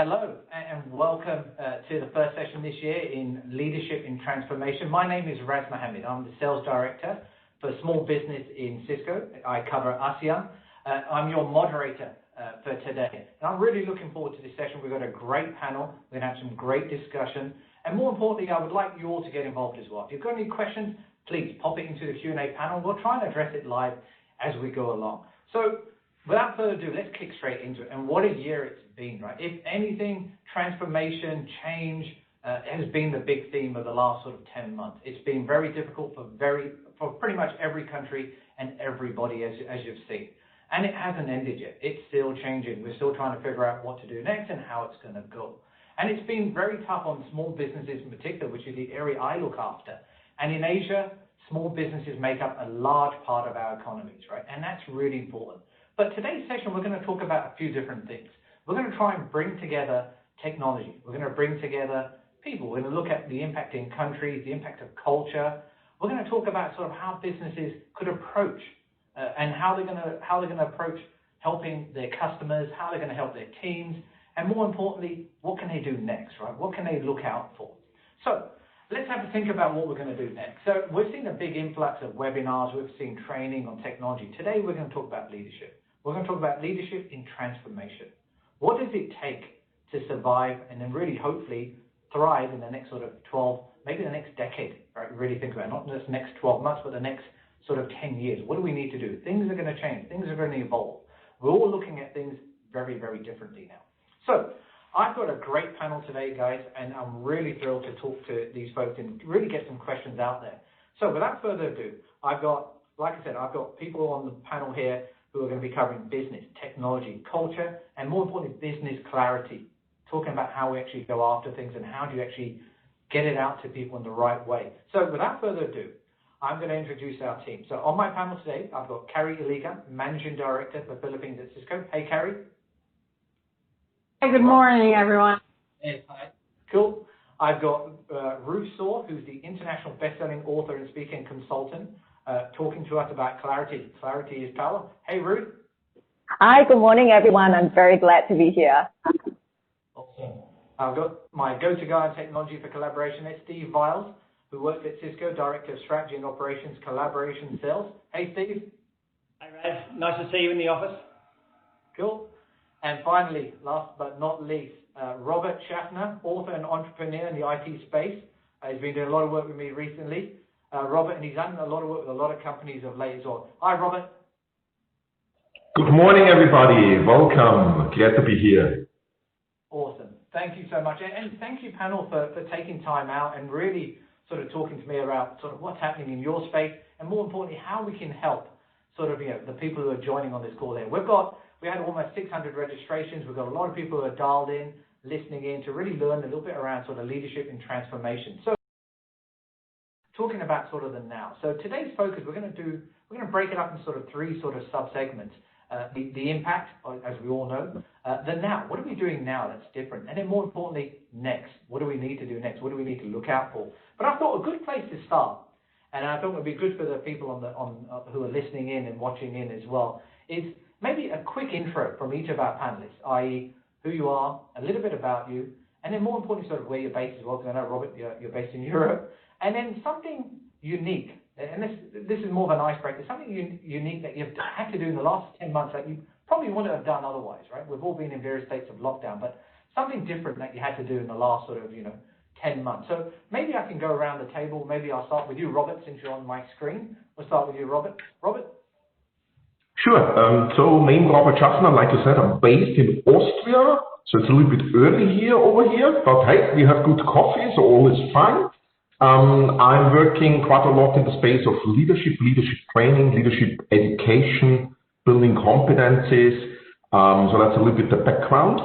Hello and welcome to the first session this year in Leadership in Transformation. My name is Raz Mohammed. I'm the Sales Director for Small Business in Cisco. I cover ASEAN. I'm your moderator for today. And I'm really looking forward to this session. We've got a great panel. We're going to have some great discussion. And more importantly, I would like you all to get involved as well. If you've got any questions, please pop it into the Q&A panel. We'll try and address it live as we go along. So without further ado, let's kick straight into it. And what a year it's been, right? If anything, transformation, change has been the big theme of the last sort of 10 months. It's been very difficult for pretty much every country and everybody, as you've seen. And it hasn't ended yet. It's still changing. We're still trying to figure out what to do next and how it's going to go. And it's been very tough on small businesses in particular, which is the area I look after. And in Asia, small businesses make up a large part of our economies, right? And that's really important. But today's session, we're going to talk about a few different things. We're going to try and bring together technology. We're going to bring together people. We're going to look at the impact in countries, the impact of culture. We're going to talk about sort of how businesses could approach and how they're going to approach helping their customers, how they're going to help their teams, and more importantly, what can they do next, right? What can they look out for? So let's have a think about what we're going to do next. So we've seen a big influx of webinars. We've seen training on technology. Today, we're going to talk about leadership. We're going to talk about leadership in transformation. What does it take to survive and then really hopefully thrive in the next sort of 12, maybe the next decade, right? Really think about it, not just the next 12 months, but the next sort of 10 years. What do we need to do? Things are going to change. Things are going to evolve. We're all looking at things very, very differently now. So I've got a great panel today, guys, and I'm really thrilled to talk to these folks and really get some questions out there. So without further ado, I've got people on the panel here who are going to be covering business, technology, culture, and more importantly, business clarity, talking about how we actually go after things and how do you actually get it out to people in the right way. So without further ado, I'm going to introduce our team. So on my panel today, I've got Carrie Iliga, Managing Director for Philippines at Cisco. Hey, Carrie. Hey, good morning, everyone. Hey, hi. Cool. I've got Ruth Saw, who's the international best-selling author and speaking consultant, talking to us about clarity. Clarity is power. Hey, Ruth. Hi, good morning, everyone. I'm very glad to be here. Awesome. I've got my go-to guy on technology for collaboration, Steve Viles, who works at Cisco, Director of Strategy and Operations, Collaboration Sales. Hey, Steve. Hi, Raz. Nice to see you in the office. Cool. And finally, last but not least, Robert Schaffner, author and entrepreneur in the IT space. He's been doing a lot of work with me recently. Robert, and he's done a lot of work with a lot of companies of late as well. Hi, Robert. Good morning, everybody. Welcome. Glad to be here. Awesome. Thank you so much. And thank you, panel, for taking time out and really sort of talking to me about sort of what's happening in your space and more importantly, how we can help sort of, the people who are joining on this call here. We had almost 600 registrations. We've got a lot of people who are dialed in, listening in to really learn a little bit around sort of leadership and transformation. So talking about sort of the now. So today's focus, we're going to break it up in sort of three sort of sub-segments. The impact, as we all know, the now. What are we doing now that's different? And then more importantly, next. What do we need to do next? What do we need to look out for? But I thought a good place to start, and I thought it would be good for the people who are listening in and watching in as well, is maybe a quick intro from each of our panelists, i.e. who you are, a little bit about you, and then more importantly, sort of where you're based as well, because I know, Robert, you're based in Europe, and then something unique, and this is more of an icebreaker, something unique that you've had to do in the last 10 months that you probably wouldn't have done otherwise, right? We've all been in various states of lockdown, but something different that you had to do in the last sort of, 10 months. So maybe I can go around the table. Maybe I'll start with you, Robert, since you're on my screen. We'll start with you, Robert. Robert? Sure. So name Robert Schaffner, like you said, I'm based in Austria, so it's a little bit early over here, but hey, we have good coffee, so all is fine. I'm working quite a lot in the space of leadership training, leadership education, building competencies. So that's a little bit the background.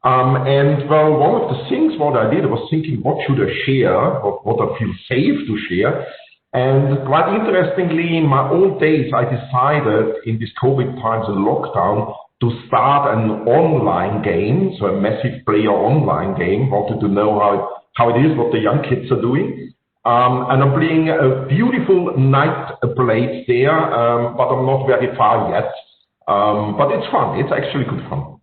And well, one of the things what I did, I was thinking, what should I share, what I feel safe to share. And quite interestingly, in my old days, I decided in these COVID times and lockdown to start an online game, so a massive player online game. Wanted to know how it is, what the young kids are doing. And I'm playing a beautiful night plate there, but I'm not very far yet. But it's fun. It's actually good fun.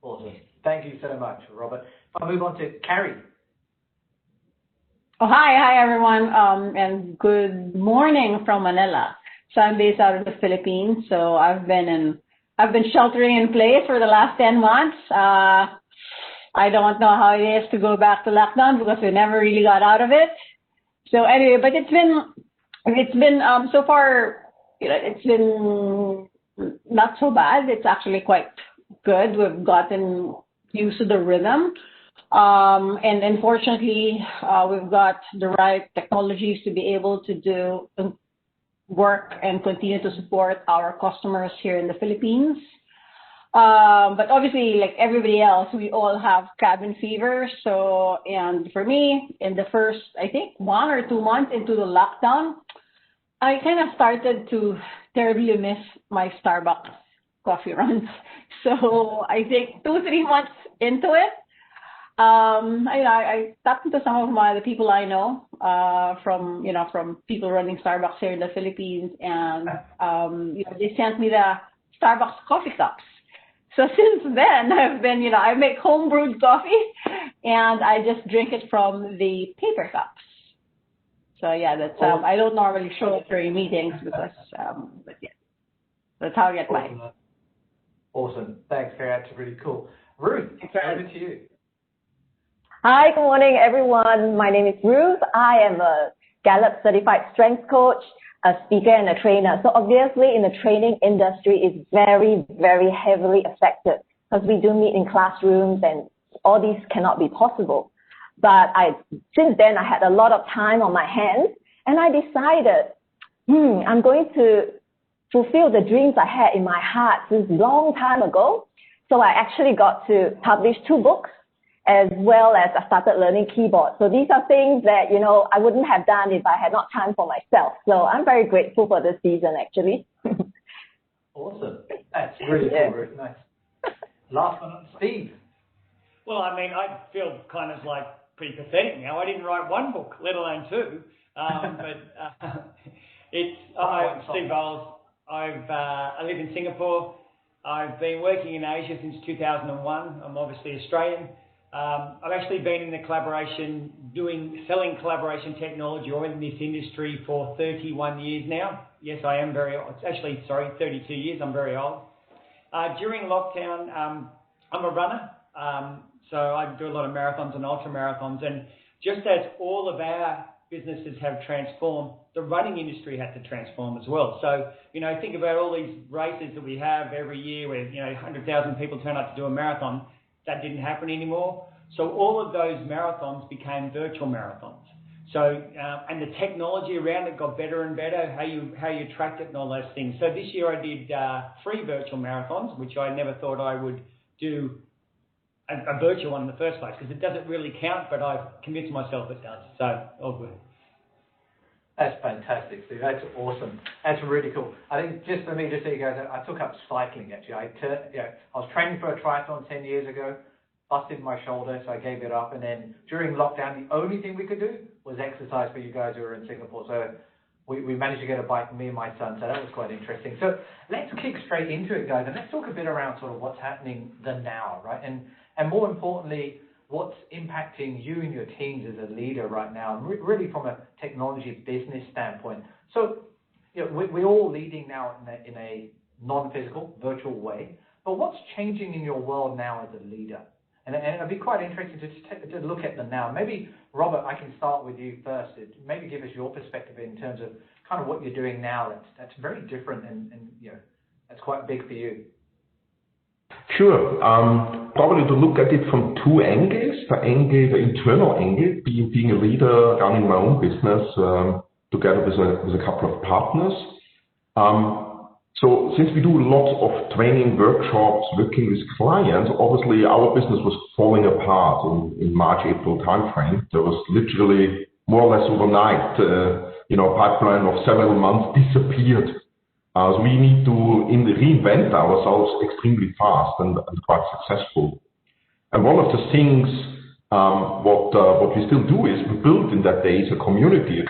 Awesome. Thank you so much, Robert. I'll move on to Carrie. Oh, hi everyone, and good morning from Manila. So I'm based out of the Philippines. So I've been sheltering in place for the last 10 months. I don't know how it is to go back to lockdown because we never really got out of it. So anyway, but it's been so far, it's been not so bad. It's actually quite good. We've gotten used to the rhythm. And unfortunately, we've got the right technologies to be able to do work and continue to support our customers here in the Philippines. But obviously, like everybody else, we all have cabin fever. So, and for me, in the first, I think 1 or 2 months into the lockdown, I kind of started to terribly miss my Starbucks coffee runs. So I think 2-3 months into it, I talked to some of the people I know from people running Starbucks here in the Philippines, and they sent me the Starbucks coffee cups. So since then, I make home brewed coffee, and I just drink it from the paper cups. So yeah, that's I don't normally show up during meetings because, but yeah, that's how I get by. Awesome. Thanks, Carrie. That's really cool. Ruth, over to you. Hi, good morning, everyone. My name is Ruth. I am a Gallup certified strength coach, a speaker, and a trainer. So obviously, in the training industry, it's very, very heavily affected because we do meet in classrooms, and all these cannot be possible. But since then, I had a lot of time on my hands, and I decided, I'm going to fulfill the dreams I had in my heart since a long time ago. So I actually got to publish 2 books, as well as I started learning keyboard. So these are things that, I wouldn't have done if I had not time for myself. So I'm very grateful for this season, actually. Awesome. That's really cool, Ruth. Nice. Last one, Steve. Well, I mean, I feel kind of like pretty pathetic now. I didn't write 1 book, let alone 2. But I'm Steve Bowles. I live in Singapore. I've been working in Asia since 2001. I'm obviously Australian. I've actually been in the selling collaboration technology or in this industry for 31 years now. Yes, I am very old. It's actually, 32 years. I'm very old. During lockdown, I'm a runner. So I do a lot of marathons and ultra marathons. And just as all of our businesses have transformed, the running industry had to transform as well. So, think about all these races that we have every year where, 100,000 people turn up to do a marathon. That didn't happen anymore. So all of those marathons became virtual marathons. So, and the technology around it got better and better, how you tracked it and all those things. So this year I did 3 virtual marathons, which I never thought I would do a virtual one in the first place, because it doesn't really count, but I've convinced myself it does. So, all good. That's fantastic, Steve. That's awesome. That's really cool. I think just for me, just so you guys, I took up cycling, actually. I was training for a triathlon 10 years ago, busted my shoulder, so I gave it up. And then during lockdown, the only thing we could do was exercise for you guys who were in Singapore. So we managed to get a bike, me and my son, so that was quite interesting. So let's kick straight into it, guys, and let's talk a bit around sort of what's happening the now, right? And more importantly, what's impacting you and your teams as a leader right now, and really from a technology business standpoint. So, we're all leading now in a non-physical, virtual way, but what's changing in your world now as a leader? And it'd be quite interesting to look at the now. Maybe, Robert, I can start with you first. Maybe give us your perspective in terms of kind of what you're doing now that's very different and that's quite big for you. Sure. Probably to look at it from 2 angles. The internal angle, being a leader, running my own business together with a couple of partners. So since we do lots of training workshops, working with clients, obviously our business was falling apart in March, April timeframe. There was literally more or less overnight, pipeline of several months disappeared. So we need to reinvent ourselves extremely fast and quite successful. And one of the things what we still do is we built in that days a community.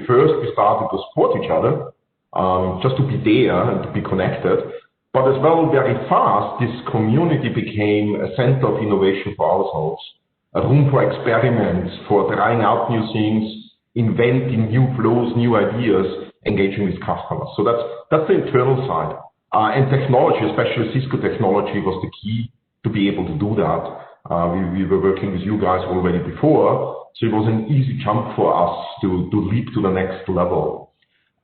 First, we started to support each other, just to be there and to be connected. But as well, very fast, this community became a center of innovation for ourselves, a room for experiments, for trying out new things, inventing new flows, new ideas, engaging with customers. So that's the internal side. And technology, especially Cisco technology, was the key to be able to do that. We were working with you guys already before, so it was an easy jump for us to leap to the next level.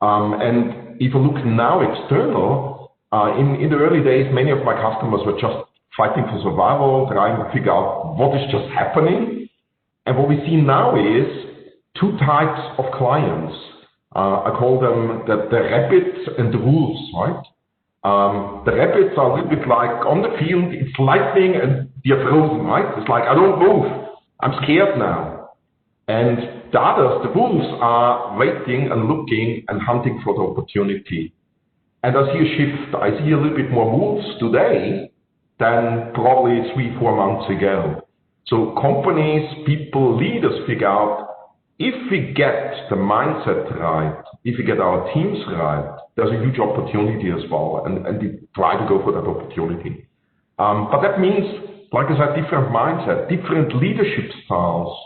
And if you look now external, in the early days, many of my customers were just fighting for survival, trying to figure out what is just happening. And what we see now is two types of clients. I call them the rabbits and the wolves, right? The rabbits are a little bit like on the field, it's lightning and they're frozen, right? It's like, I don't move, I'm scared now. And the others, the wolves, are waiting and looking and hunting for the opportunity. And I see a shift. I see a little bit more wolves today than probably 3-4 months ago. So companies, people, leaders figure out, if we get the mindset right, if we get our teams right, there's a huge opportunity as well, and we try to go for that opportunity. But that means, like I said, different mindset, different leadership styles.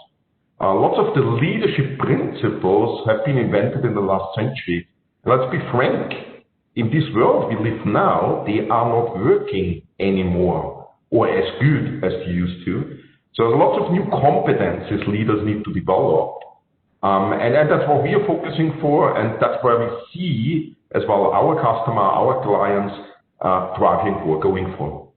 Lots of the leadership principles have been invented in the last century. And let's be frank, in this world we live now, they are not working anymore or as good as they used to. So there's lots of new competencies leaders need to develop. And that's what we are focusing for, and that's where we see as well our customer, our clients driving for, going for.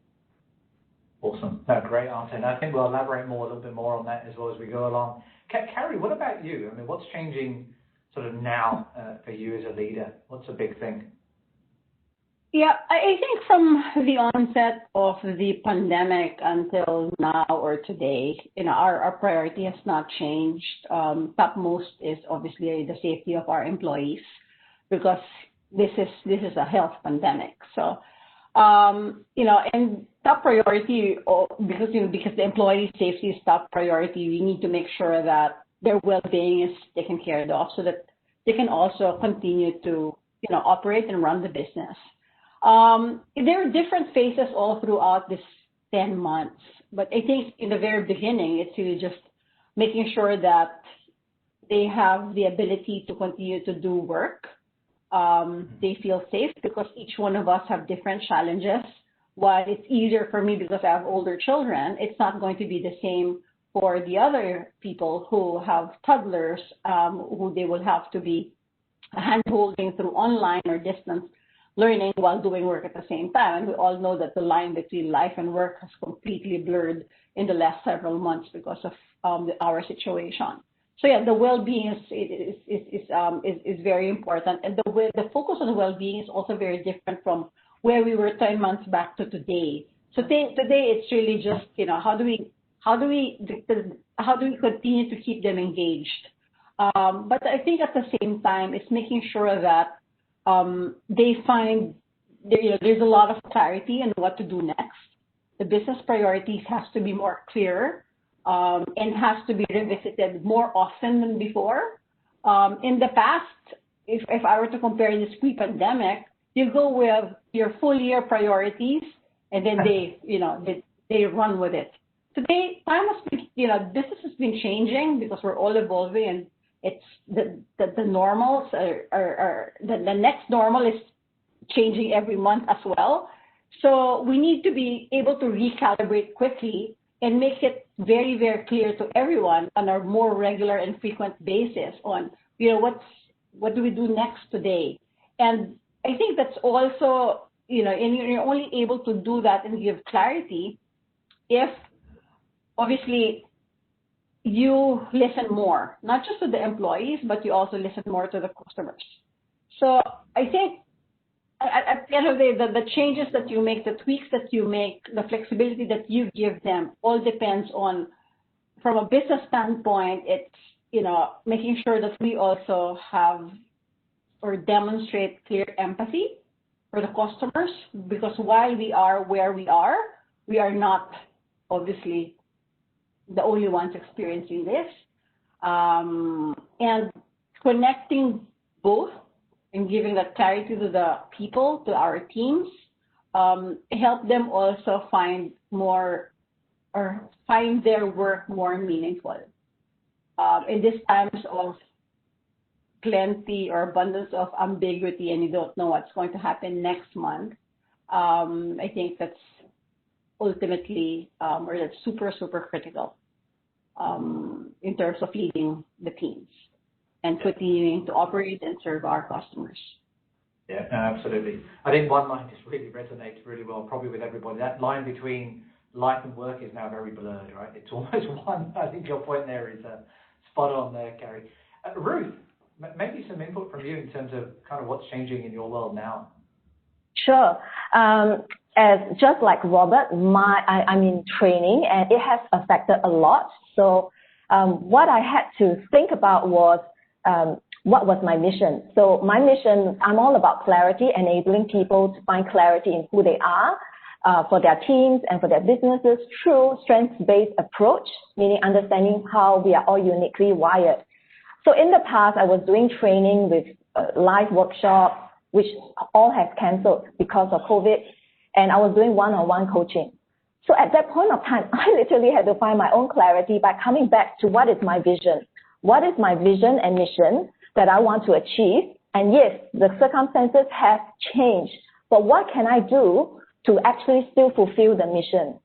Awesome. No, great answer. And I think we'll elaborate a little bit more on that as well as we go along. Carrie, what about you? I mean, what's changing sort of now for you as a leader? What's a big thing? Yeah, I think from the onset of the pandemic until now or today, our priority has not changed. Topmost is obviously the safety of our employees, because this is a health pandemic. So, and top priority, because the employee safety is top priority, we need to make sure that their well-being is taken care of, so that they can also continue to, operate and run the business. There are different phases all throughout this 10 months, but I think in the very beginning, it's really just making sure that they have the ability to continue to do work. They feel safe, because each one of us have different challenges. While it's easier for me because I have older children, it's not going to be the same for the other people who have toddlers, who they will have to be hand-holding through online or distance learning while doing work at the same time. And we all know that the line between life and work has completely blurred in the last several months because of our situation. So yeah, the well-being is very important, and the focus on the well-being is also very different from where we were 10 months back to today. So today it's really just how do we continue to keep them engaged. But I think at the same time, it's making sure that they find there's a lot of clarity on what to do next. The business priorities has to be more clear, and has to be revisited more often than before. In the past, if I were to compare this pre-pandemic, you go with your full year priorities, and then they run with it. Today, time has been, business has been changing because we're all evolving, and it's the normals are the next normal is changing every month as well. So we need to be able to recalibrate quickly and make it very, very clear to everyone on a more regular and frequent basis on, what do we do next today? And I think that's also, and you're only able to do that and give clarity if obviously you listen more, not just to the employees, but you also listen more to the customers. So I think at the end of the day, the changes that you make, the tweaks that you make, the flexibility that you give them, all depends on, from a business standpoint, it's, making sure that we also have or demonstrate clear empathy for the customers, because while we are where we are not obviously the only ones experiencing this. And connecting both and giving that clarity to the people, to our teams, help them also find their work more meaningful. In these times of plenty or abundance of ambiguity and you don't know what's going to happen next month, I think that's ultimately, or that's super, super critical in terms of leading the teams and continuing to operate and serve our customers. Yeah, no, absolutely. I think one line just really resonates really well, probably with everybody. That line between life and work is now very blurred, right? It's almost one. I think your point there is spot on there, Carrie. Ruth, maybe some input from you in terms of kind of what's changing in your world now. Sure. As just like Robert, I'm in training and it has affected a lot. So what I had to think about was what was my mission. So my mission, I'm all about clarity, enabling people to find clarity in who they are for their teams and for their businesses through strengths-based approach, meaning understanding how we are all uniquely wired. So in the past, I was doing training with live workshops, which all have cancelled because of COVID, and I was doing one-on-one coaching. So at that point of time, I literally had to find my own clarity by coming back to what is my vision. What is my vision and mission that I want to achieve? And yes, the circumstances have changed, but what can I do to actually still fulfill the mission?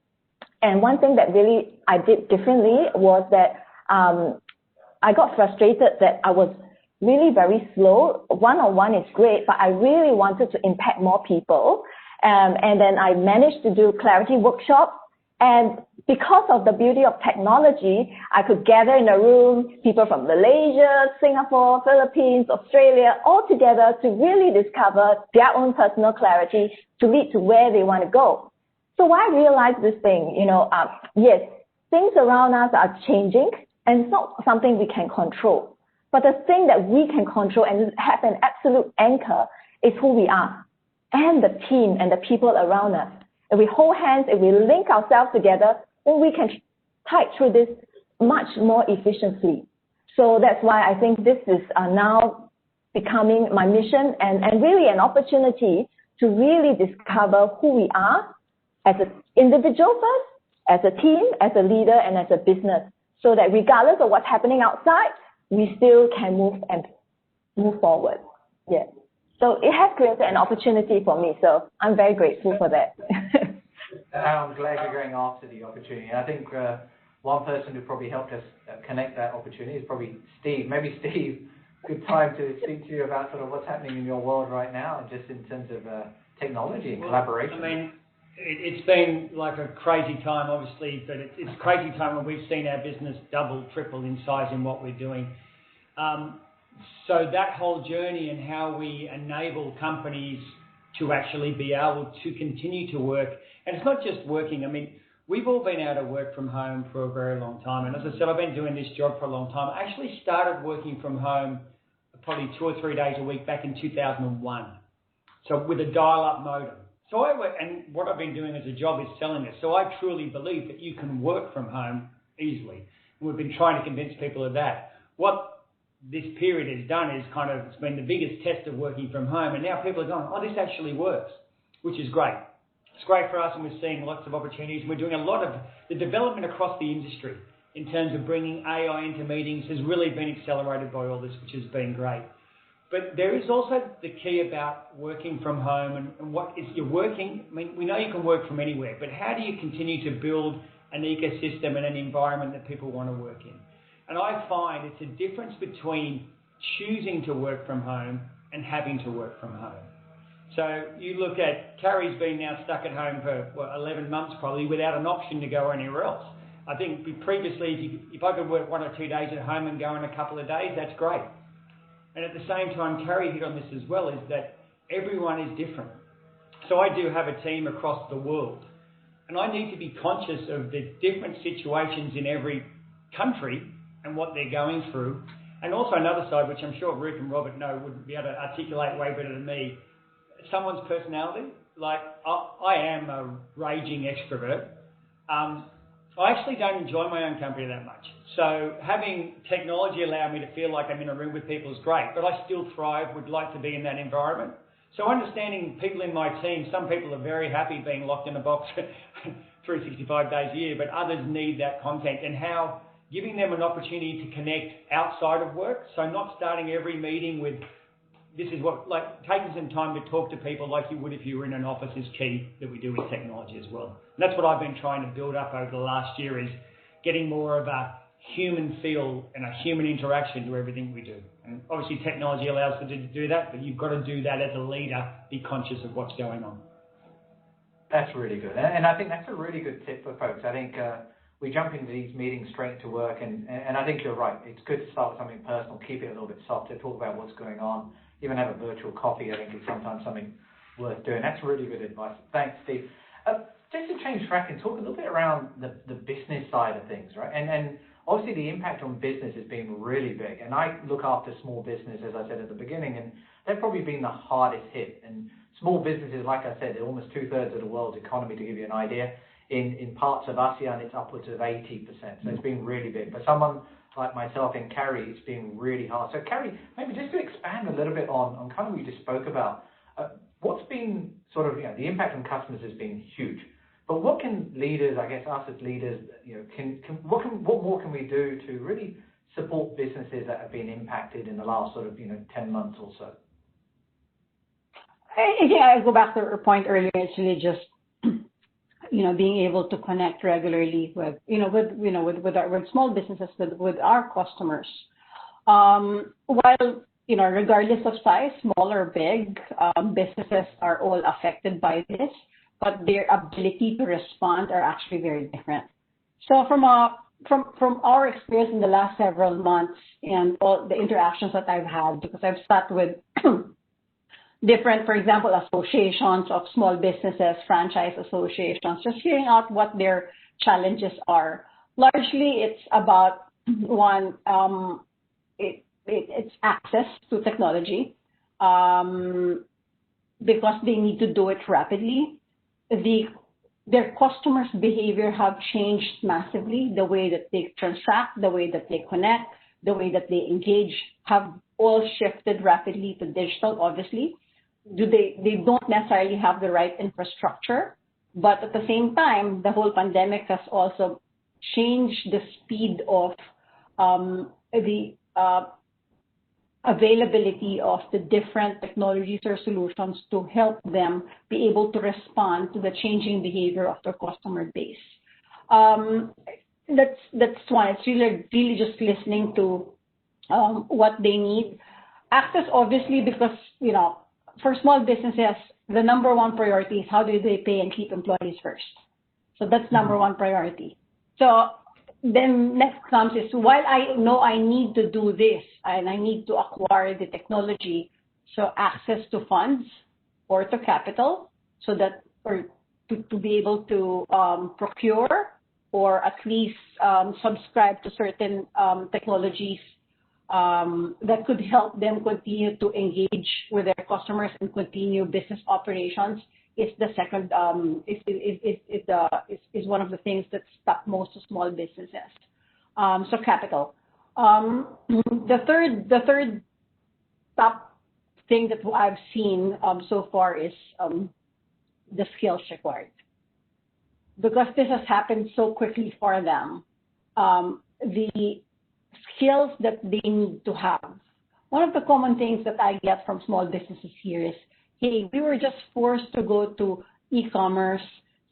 And one thing that really I did differently was that I got frustrated that I was really very slow. One-on-one is great, but I really wanted to impact more people. And then I managed to do clarity workshops. And because of the beauty of technology, I could gather in a room people from Malaysia, Singapore, Philippines, Australia, all together to really discover their own personal clarity to lead to where they want to go. So I realized this thing, yes, things around us are changing and it's not something we can control. But the thing that we can control and have an absolute anchor is who we are and the team and the people around us. If we hold hands, if we link ourselves together, then we can tide through this much more efficiently. So that's why I think this is now becoming my mission and really an opportunity to really discover who we are as an individual first, as a team, as a leader, and as a business, so that regardless of what's happening outside, we still can move forward. Yeah. So it has created an opportunity for me. So I'm very grateful for that. I'm glad you're going after the opportunity. I think one person who probably helped us connect that opportunity is probably Steve. Maybe Steve, good time to speak to you about sort of what's happening in your world right now, and just in terms of technology and collaboration. I mean, it's been like a crazy time, obviously, but it's a crazy time when we've seen our business double, triple in size in what we're doing. So that whole journey and how we enable companies to actually be able to continue to work, and it's not just working. I mean, we've all been able to work from home for a very long time, and as I said, I've been doing this job for a long time. I actually started working from home probably 2 or 3 days a week back in 2001, so with a dial-up modem. So and what I've been doing as a job is selling this. So I truly believe that you can work from home easily. And we've been trying to convince people of that. What this period has done is it's been the biggest test of working from home. And now people are going, oh, this actually works, which is great. It's great for us, and we're seeing lots of opportunities. We're doing a lot of the development across the industry in terms of bringing AI into meetings has really been accelerated by all this, which has been great. But there is also the key about working from home and what is you're working. I mean, we know you can work from anywhere, but how do you continue to build an ecosystem and an environment that people want to work in? And I find it's a difference between choosing to work from home and having to work from home. So you look at Carrie's been now stuck at home for 11 months probably without an option to go anywhere else. I think previously, if I could work 1 or 2 days at home and go in a couple of days, that's great. And at the same time, Carrie hit on this as well, is that everyone is different. So I do have a team across the world, and I need to be conscious of the different situations in every country and what they're going through. And also another side, which I'm sure Ruth and Robert would be able to articulate way better than me, someone's personality. Like, I am a raging extrovert. I actually don't enjoy my own company that much. So having technology allow me to feel like I'm in a room with people is great, but I still thrive, would like to be in that environment. So understanding people in my team, some people are very happy being locked in a box 365 days a year, but others need that content, and how giving them an opportunity to connect outside of work. So not starting every meeting with, this is what, like taking some time to talk to people like you would if you were in an office is key, that we do with technology as well. And that's what I've been trying to build up over the last year, is getting more of a human feel and a human interaction to everything we do. And obviously technology allows us to do that, but you've got to do that as a leader, be conscious of what's going on. That's really good. And I think that's a really good tip for folks. I think we jump into these meetings straight to work, and I think you're right. It's good to start with something personal, keep it a little bit softer, talk about what's going on, even have a virtual coffee. I think is sometimes something worth doing. That's really good advice. Thanks, Steve. Just to change track and talk a little bit around the business side of things, right? And obviously the impact on business has been really big. And I look after small business, as I said at the beginning, and they've probably been the hardest hit. And small businesses, like I said, they're almost 2/3 of the world's economy, to give you an idea. In parts of ASEAN, it's upwards of 80%. So it's been really big. For someone like myself in Carrie, it's been really hard. So Carrie, maybe just to expand a little bit on kind of what you just spoke about, what's been sort of, the impact on customers has been huge. But what can leaders, I guess us as leaders, what more can we do to really support businesses that have been impacted in the last sort of, 10 months or so? I go back to your point earlier. It's really just, being able to connect regularly with small businesses, with our customers. While, regardless of size, small or big, businesses are all affected by this, but their ability to respond are actually very different. So from our experience in the last several months and all the interactions that I've had, because I've sat with different, for example, associations of small businesses, franchise associations, just hearing out what their challenges are. Largely, it's about one, it's access to technology, because they need to do it rapidly. Their customers' behavior have changed massively. The way that they transact, the way that they connect, the way that they engage have all shifted rapidly to digital, obviously. They don't necessarily have the right infrastructure, but at the same time, the whole pandemic has also changed the speed of the availability of the different technologies or solutions to help them be able to respond to the changing behavior of their customer base. That's one. It's really just listening to what they need. Access, obviously, because, for small businesses, the number one priority is how do they pay and keep employees first. So that's number one priority. So then next comes is, while I know I need to do this and I need to acquire the technology, so access to funds or to capital, so that, or to be able to procure or at least subscribe to certain technologies that could help them continue to engage with their customers and continue business operations is the second is one of the things that stop most of small businesses. So capital. The third top thing that I've seen so far is the skills required, because this has happened so quickly for them. The skills that they need to have. One of the common things that I get from small businesses here is, hey, we were just forced to go to e-commerce,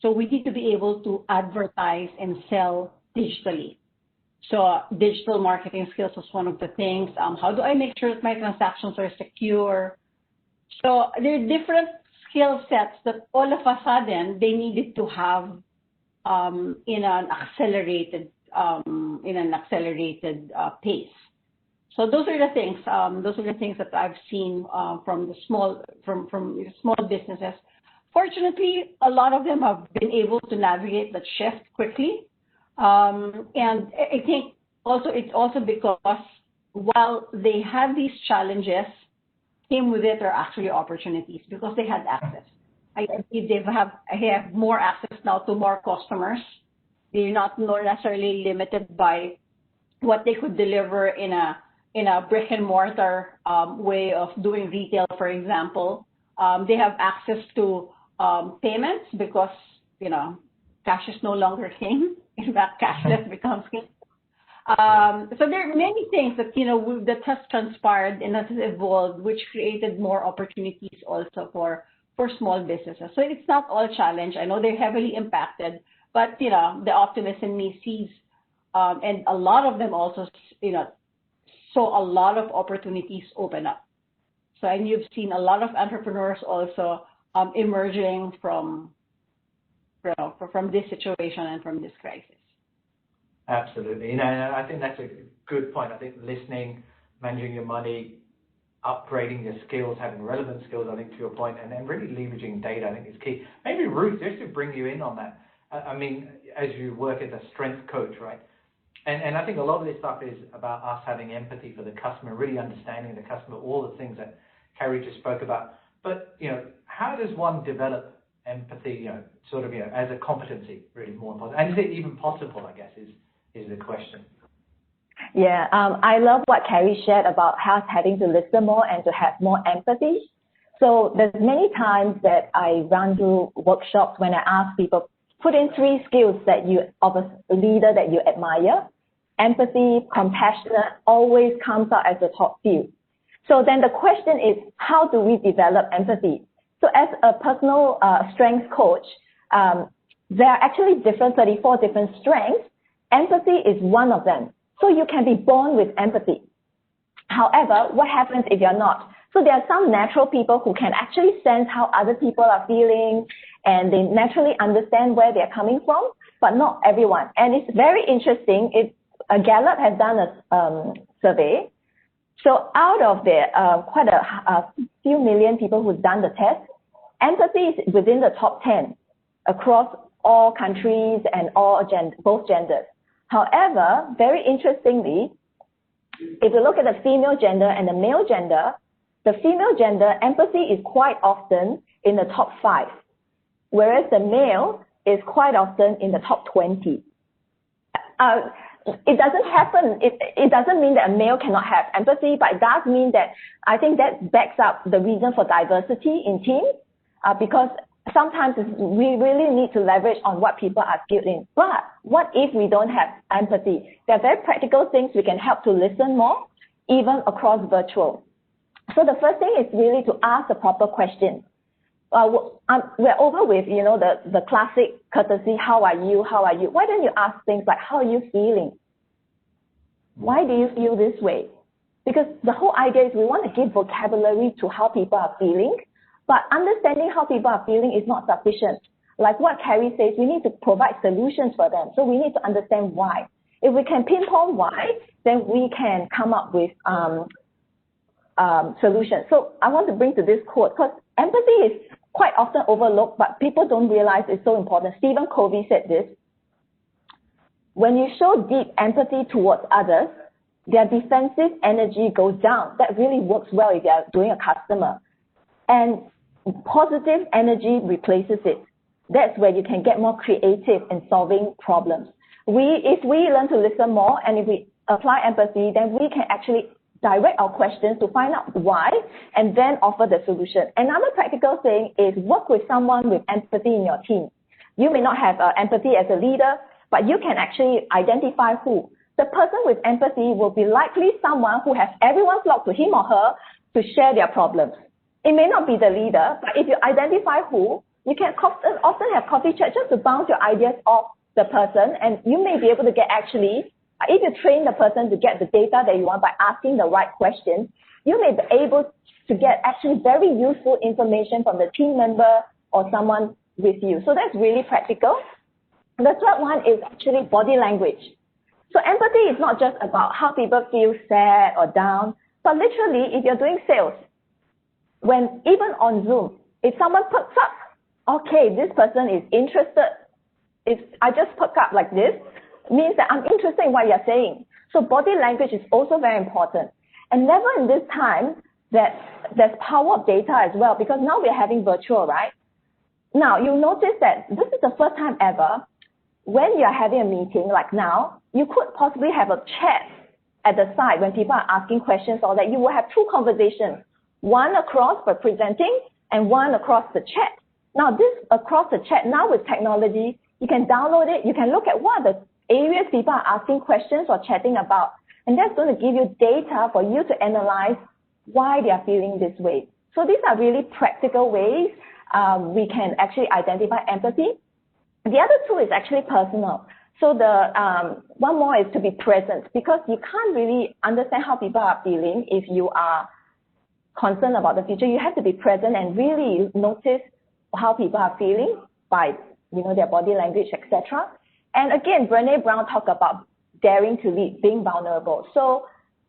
so we need to be able to advertise and sell digitally. So digital marketing skills was one of the things. How do I make sure that my transactions are secure? So there are different skill sets that all of a sudden they needed to have in an accelerated pace. So those are the things. Those are the things that I've seen from small businesses. Fortunately, a lot of them have been able to navigate that shift quickly, and I think it's also because while they had these challenges, came with it are actually opportunities because they had access. I believe they have more access now to more customers. They're not necessarily limited by what they could deliver in a brick and mortar way of doing retail, for example. They have access to payments because, cash is no longer king. In fact, cashless becomes king. So there are many things that, that has transpired and has evolved, which created more opportunities also for small businesses. So it's not all challenge. I know they're heavily impacted, but, the optimist in me sees, and a lot of them also, saw a lot of opportunities open up. So, and you've seen a lot of entrepreneurs also emerging from this situation and from this crisis. Absolutely. And I think that's a good point. I think listening, managing your money, upgrading your skills, having relevant skills, I think to your point, and then really leveraging data, I think is key. Maybe Ruth, just to bring you in on that. I mean, as you work as a strength coach, right? And I think a lot of this stuff is about us having empathy for the customer, really understanding the customer, all the things that Carrie just spoke about. But, how does one develop empathy, as a competency, really more important? And is it even possible, I guess, is the question. Yeah, I love what Carrie shared about us having to listen more and to have more empathy. So there's many times that I run through workshops when I ask people, put in 3 skills that you, of a leader that you admire. Empathy, compassion always comes out as the top few. So then the question is, how do we develop empathy? So as a personal strength coach, there are actually 34 different strengths. Empathy is one of them. So you can be born with empathy. However, what happens if you're not? So there are some natural people who can actually sense how other people are feeling, and they naturally understand where they're coming from, but not everyone. And it's very interesting. Gallup has done a survey. So out of the quite a few million people who've done the test, empathy is within the top 10 across all countries and both genders. However, very interestingly, if you look at the female gender and the male gender, the female gender empathy is quite often in the top 5, whereas the male is quite often in the top 20. It doesn't happen. It doesn't mean that a male cannot have empathy, but it does mean that I think that backs up the reason for diversity in teams, because sometimes we really need to leverage on what people are skilled in. But what if we don't have empathy? There are very practical things we can help to listen more, even across virtual. So the first thing is really to ask the proper questions. We're over with, the classic courtesy, how are you? How are you? Why don't you ask things like, how are you feeling? Why do you feel this way? Because the whole idea is we want to give vocabulary to how people are feeling, but understanding how people are feeling is not sufficient. Like what Carrie says, we need to provide solutions for them. So we need to understand why. If we can pinpoint why, then we can come up with solutions. So I want to bring to this quote, because empathy is quite often overlooked, but people don't realize it's so important. Stephen Covey said this: when you show deep empathy towards others, their defensive energy goes down. That really works well if you're doing a customer. And positive energy replaces it. That's where you can get more creative in solving problems. If we learn to listen more and if we apply empathy, then we can actually direct our questions to find out why and then offer the solution. Another practical thing is work with someone with empathy in your team. You may not have empathy as a leader, but you can actually identify who. The person with empathy will be likely someone who has everyone flock to him or her to share their problems. It may not be the leader, but if you identify who, you can often have coffee chat just to bounce your ideas off the person, and you may be able to get actually, if you train the person to get the data that you want by asking the right questions, you may be able to get actually very useful information from the team member or someone with you. So that's really practical. The third one is actually body language. So empathy is not just about how people feel sad or down, but literally if you're doing sales, when even on Zoom, if someone perks up, okay, this person is interested. If I just perk up like this, means that I'm interested in what you're saying. So body language is also very important. And never in this time that there's power of data as well, because now we're having virtual, right? Now, you'll notice that this is the first time ever when you're having a meeting like now, you could possibly have a chat at the side when people are asking questions, or that you will have two conversations, one across for presenting and one across the chat. Now this across the chat, now with technology, you can download it, you can look at what are the areas people are asking questions or chatting about, and that's going to give you data for you to analyze why they are feeling this way. So these are really practical ways we can actually identify empathy. The other two is actually personal. So the one more is to be present, because you can't really understand how people are feeling if you are concerned about the future. You have to be present and really notice how people are feeling by, their body language, etc. And again, Brené Brown talked about daring to lead, being vulnerable. So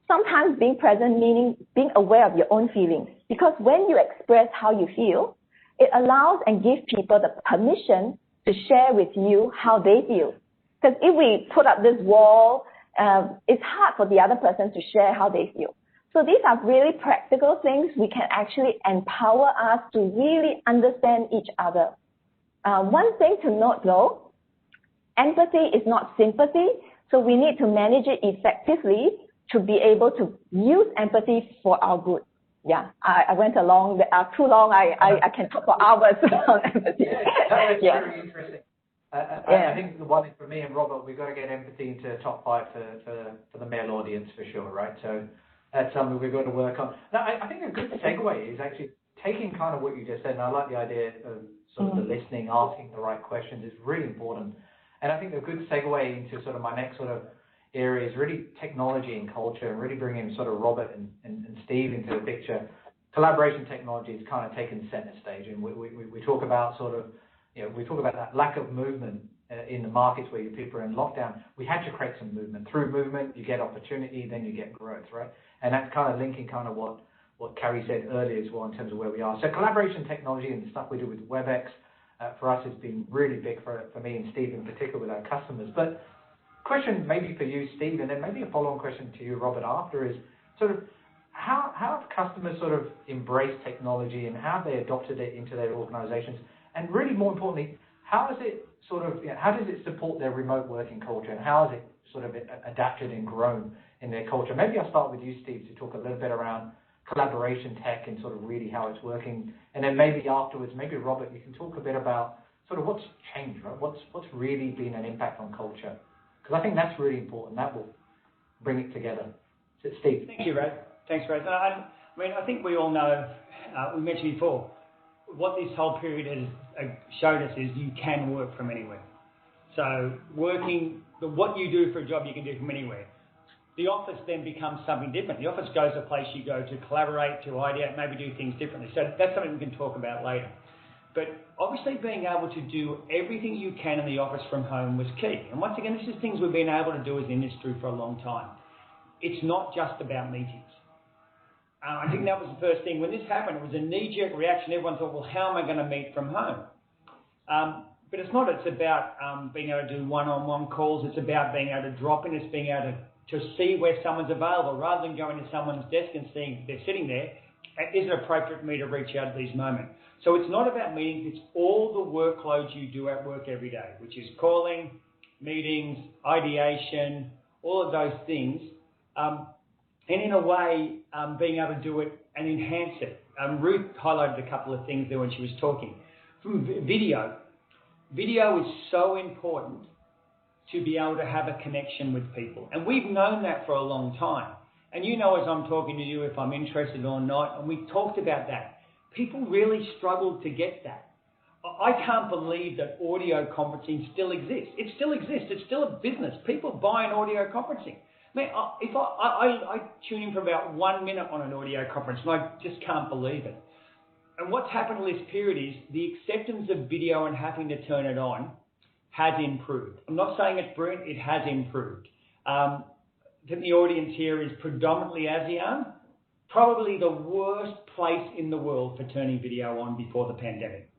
sometimes being present meaning being aware of your own feelings, because when you express how you feel, it allows and gives people the permission to share with you how they feel. Because if we put up this wall, it's hard for the other person to share how they feel. So these are really practical things we can actually empower us to really understand each other. One thing to note though, empathy is not sympathy, so we need to manage it effectively to be able to use empathy for our good. Yeah, I went along, too long, I can talk for hours on empathy. That's very interesting. I think the one thing for me and Robert, we've got to get empathy into top 5 for the male audience for sure, right? So that's something we've got to work on. Now, I think a good segue is actually taking kind of what you just said, and I like the idea of sort of the listening, asking the right questions is really important. And I think a good segue into sort of my next sort of area is really technology and culture, and really bringing sort of Robert and Steve into the picture. Collaboration technology is kind of taken center stage, and we talk about sort of, we talk about that lack of movement in the markets where people are in lockdown. We had to create some movement. Through movement, you get opportunity, then you get growth, right? And that's kind of linking kind of what Carrie said earlier as well in terms of where we are. So collaboration technology and the stuff we do with WebEx for us has been really big for me and Steve in particular with our customers. But question maybe for you, Steve, and then maybe a follow-on question to you, Robert, after is sort of how have customers sort of embraced technology and how have they adopted it into their organizations? And really more importantly, how does it support their remote working culture, and how has it sort of adapted and grown in their culture? Maybe I'll start with you, Steve, to talk a little bit around collaboration tech and sort of really how it's working. And then maybe afterwards, maybe Robert, you can talk a bit about sort of what's changed, right? What's really been an impact on culture? Because I think that's really important. That will bring it together. So, Steve. Thank you, Raz. Thanks, Raz. I mean, I think we all know, we mentioned before, what this whole period has showed us is you can work from anywhere. So what you do for a job, you can do from anywhere. The office then becomes something different. The office goes a place you go to collaborate, to ideate, maybe do things differently. So that's something we can talk about later. But obviously being able to do everything you can in the office from home was key. And once again, this is things we've been able to do as an industry for a long time. It's not just about meetings. I think that was the first thing. When this happened, it was a knee-jerk reaction. Everyone thought, well, how am I going to meet from home? But it's not. It's about being able to do one-on-one calls. It's about being able to drop in. It's being able to see where someone's available rather than going to someone's desk and seeing they're sitting there. Is it appropriate for me to reach out at these moments? So it's not about meetings. It's all the workloads you do at work every day, which is calling, meetings, ideation, all of those things. And in a way, being able to do it and enhance it. Ruth highlighted a couple of things there when she was talking. From video is so important to be able to have a connection with people. And we've known that for a long time. And you know as I'm talking to you if I'm interested or not, and we talked about that. People really struggled to get that. I can't believe that audio conferencing still exists. It still exists. It's still a business. People buy an audio conferencing. Man, if I tune in for about 1 minute on an audio conference, and I just can't believe it. And what's happened in this period is the acceptance of video and having to turn it on has improved. I'm not saying it's brilliant, it has improved. I think the audience here is predominantly ASEAN, probably the worst place in the world for turning video on before the pandemic.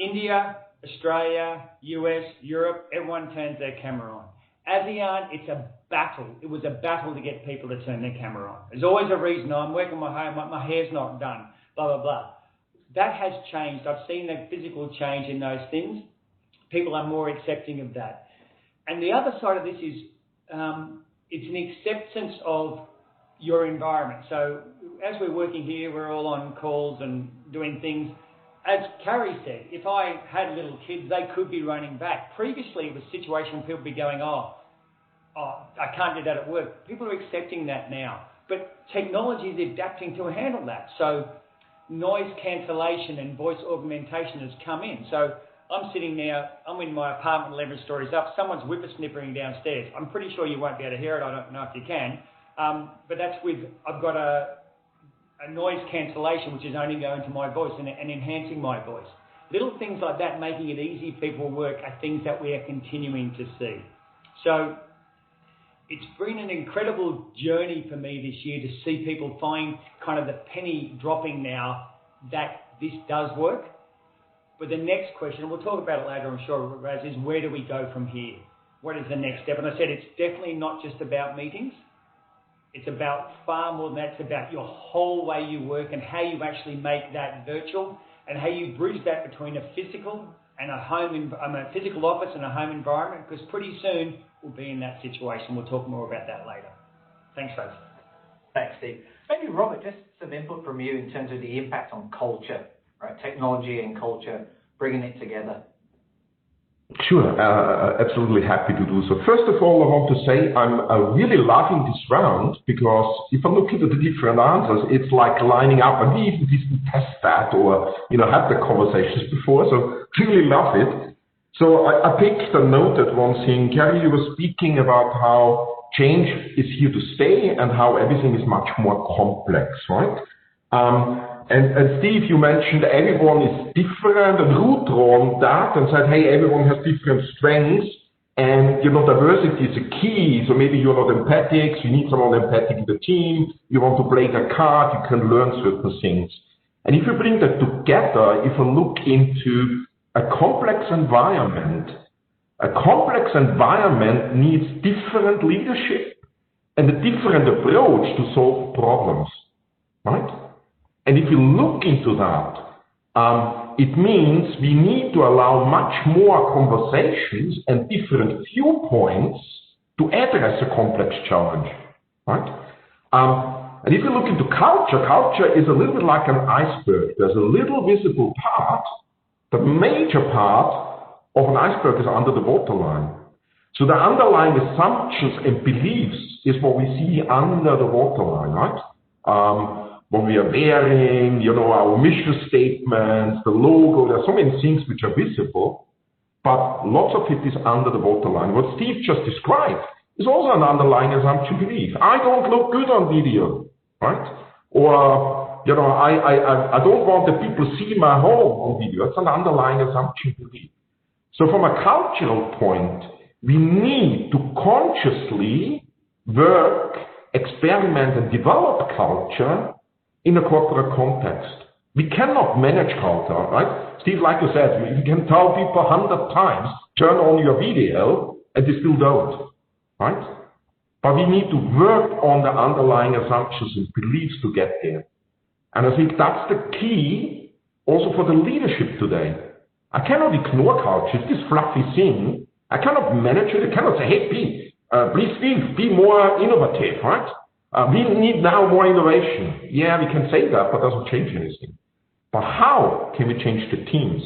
India, Australia, US, Europe, everyone turns their camera on. ASEAN, it's a battle. It was a battle to get people to turn their camera on. There's always a reason. I'm working from home, my hair's not done, blah, blah, blah. That has changed. I've seen the physical change in those things. People are more accepting of that. And the other side of this is it's an acceptance of your environment. So as we're working here, we're all on calls and doing things. As Carrie said, if I had little kids, they could be running back. Previously, it was a situation where people would be going, oh, I can't do that at work. People are accepting that now. But technology is adapting to handle that. So noise cancellation and voice augmentation has come in. So I'm sitting now, I'm in my apartment 11 stories up, someone's whippersnippering downstairs. I'm pretty sure you won't be able to hear it, I don't know if you can. But that's I've got a noise cancellation which is only going to my voice and enhancing my voice. Little things like that, making it easy for people to work, are things that we are continuing to see. So it's been an incredible journey for me this year to see people find kind of the penny dropping now that this does work. But the next question, and we'll talk about it later, I'm sure, Raz, is where do we go from here? What is the next step? And I said it's definitely not just about meetings. It's about far more than that. It's about your whole way you work and how you actually make that virtual and how you bridge that between a physical and a physical office and a home environment, because pretty soon we'll be in that situation. We'll talk more about that later. Thanks, Raz. Thanks, Steve. Maybe, Robert, just some input from you in terms of the impact on culture, right? Technology and culture, bringing it together. Sure, absolutely happy to do so. First of all, I want to say I'm really loving this round, because if I look into the different answers, it's like lining up, and we even didn't test that or had the conversations before, so really love it. So I picked and noted one thing. Carrie, you were speaking about how change is here to stay and how everything is much more complex, right? And Steve, you mentioned everyone is different, and Ruth on that and said, hey, everyone has different strengths, and diversity is a key. So maybe you're not empathic, so you need someone empathic in the team. You want to play the card, you can learn certain things. And if you bring that together, if you look into a complex environment needs different leadership and a different approach to solve problems, right? And if you look into that, it means we need to allow much more conversations and different viewpoints to address a complex challenge, right? And if you look into culture is a little bit like an iceberg. There's a little visible part. The major part of an iceberg is under the waterline. So the underlying assumptions and beliefs is what we see under the waterline, right? What we are wearing, our mission statements, the logo, there are so many things which are visible, but lots of it is under the waterline. What Steve just described is also an underlying assumption belief. I don't look good on video, right? Or, I don't want that people see my home on video. It's an underlying assumption belief. So from a cultural point, we need to consciously work, experiment, and develop culture in a corporate context. We cannot manage culture, right? Steve, like you said, you can tell people 100 times, turn on your video, and they still don't, right? But we need to work on the underlying assumptions and beliefs to get there. And I think that's the key also for the leadership today. I cannot ignore culture. It's this fluffy thing. I cannot manage it. I cannot say, hey, please, Steve, be more innovative, right? We need now more innovation. Yeah, we can say that, but it doesn't change anything. But how can we change the teams?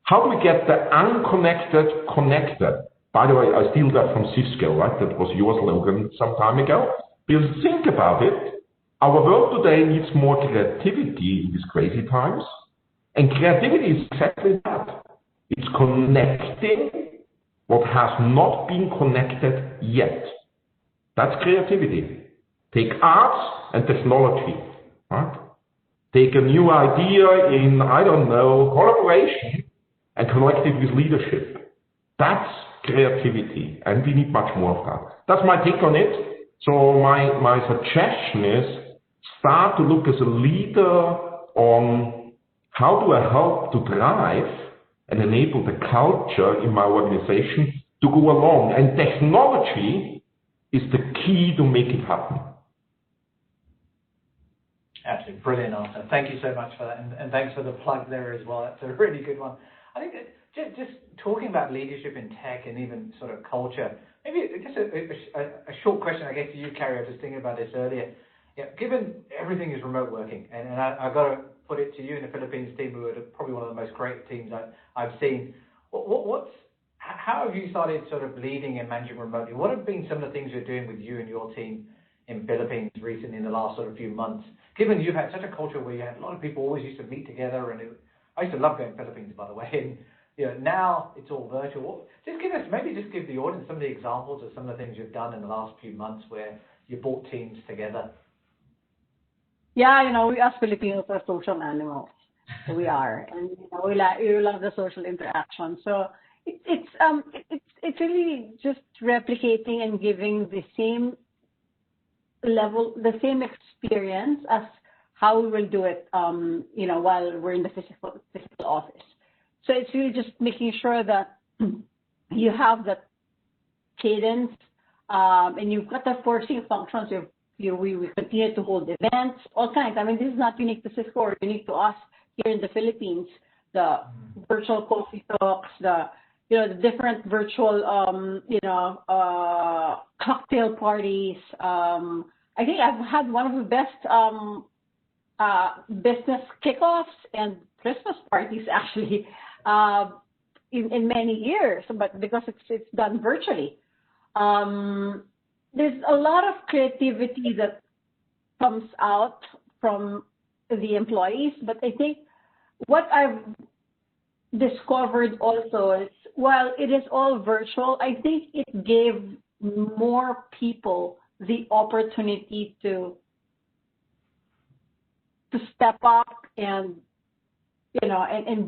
How do we get the unconnected connected? By the way, I steal that from Cisco, right? That was your slogan some time ago. Because think about it. Our world today needs more creativity in these crazy times. And creativity is exactly that. It's connecting what has not been connected yet. That's creativity. Take arts and technology, right? Take a new idea in, collaboration and connect it with leadership. That's creativity, and we need much more of that. That's my take on it. So my suggestion is start to look as a leader on how do I help to drive and enable the culture in my organization to go along. And technology is the key to make it happen. Absolutely brilliant answer. Thank you so much for that, and thanks for the plug there as well. That's a really good one. I think that just talking about leadership in tech and even sort of culture, maybe just a short question, I guess, to you, Carrie. I was just thinking about this earlier. given everything is remote working, and I got to put it to you in the Philippines team, who are probably one of the most creative teams I've seen. How have you started sort of leading and managing remotely? What have been some of the things you're doing with you and your team in Philippines recently in the last sort of few months? Given you've had such a culture where you had a lot of people always used to meet together, and I used to love going to the Philippines, by the way. And now it's all virtual. Just give the audience some of the examples of some of the things you've done in the last few months where you brought teams together. Yeah, we as Filipinos are social animals. So we are, and we love the social interaction. So it's really just replicating and giving the same level, the same experience as how we will do it, while we're in the physical office. So it's really just making sure that you have that cadence, and you've got the forcing functions. We continue to hold events, all kinds. I mean, this is not unique to Cisco or unique to us here in the Philippines. The virtual coffee talks, the different virtual, cocktail parties. I think I've had one of the best business kickoffs and Christmas parties actually in many years, but because it's done virtually. There's a lot of creativity that comes out from the employees, but I think what I've discovered also is, while it is all virtual, I think it gave more people the opportunity to step up and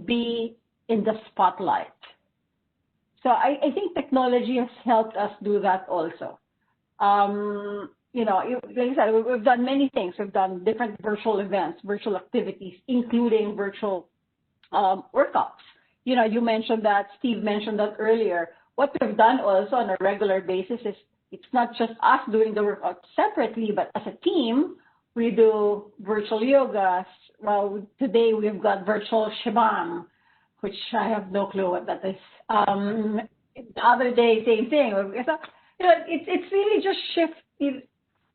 be in the spotlight. So I think technology has helped us do that also. Like I said, we've done many things. We've done different virtual events, virtual activities, including virtual workouts. You mentioned that, Steve mentioned that earlier. What we've done also on a regular basis is, it's not just us doing the workout separately, but as a team, we do virtual yogas. Well, today we've got virtual Shibam, which I have no clue what that is. The other day, same thing. So, it's really just shifting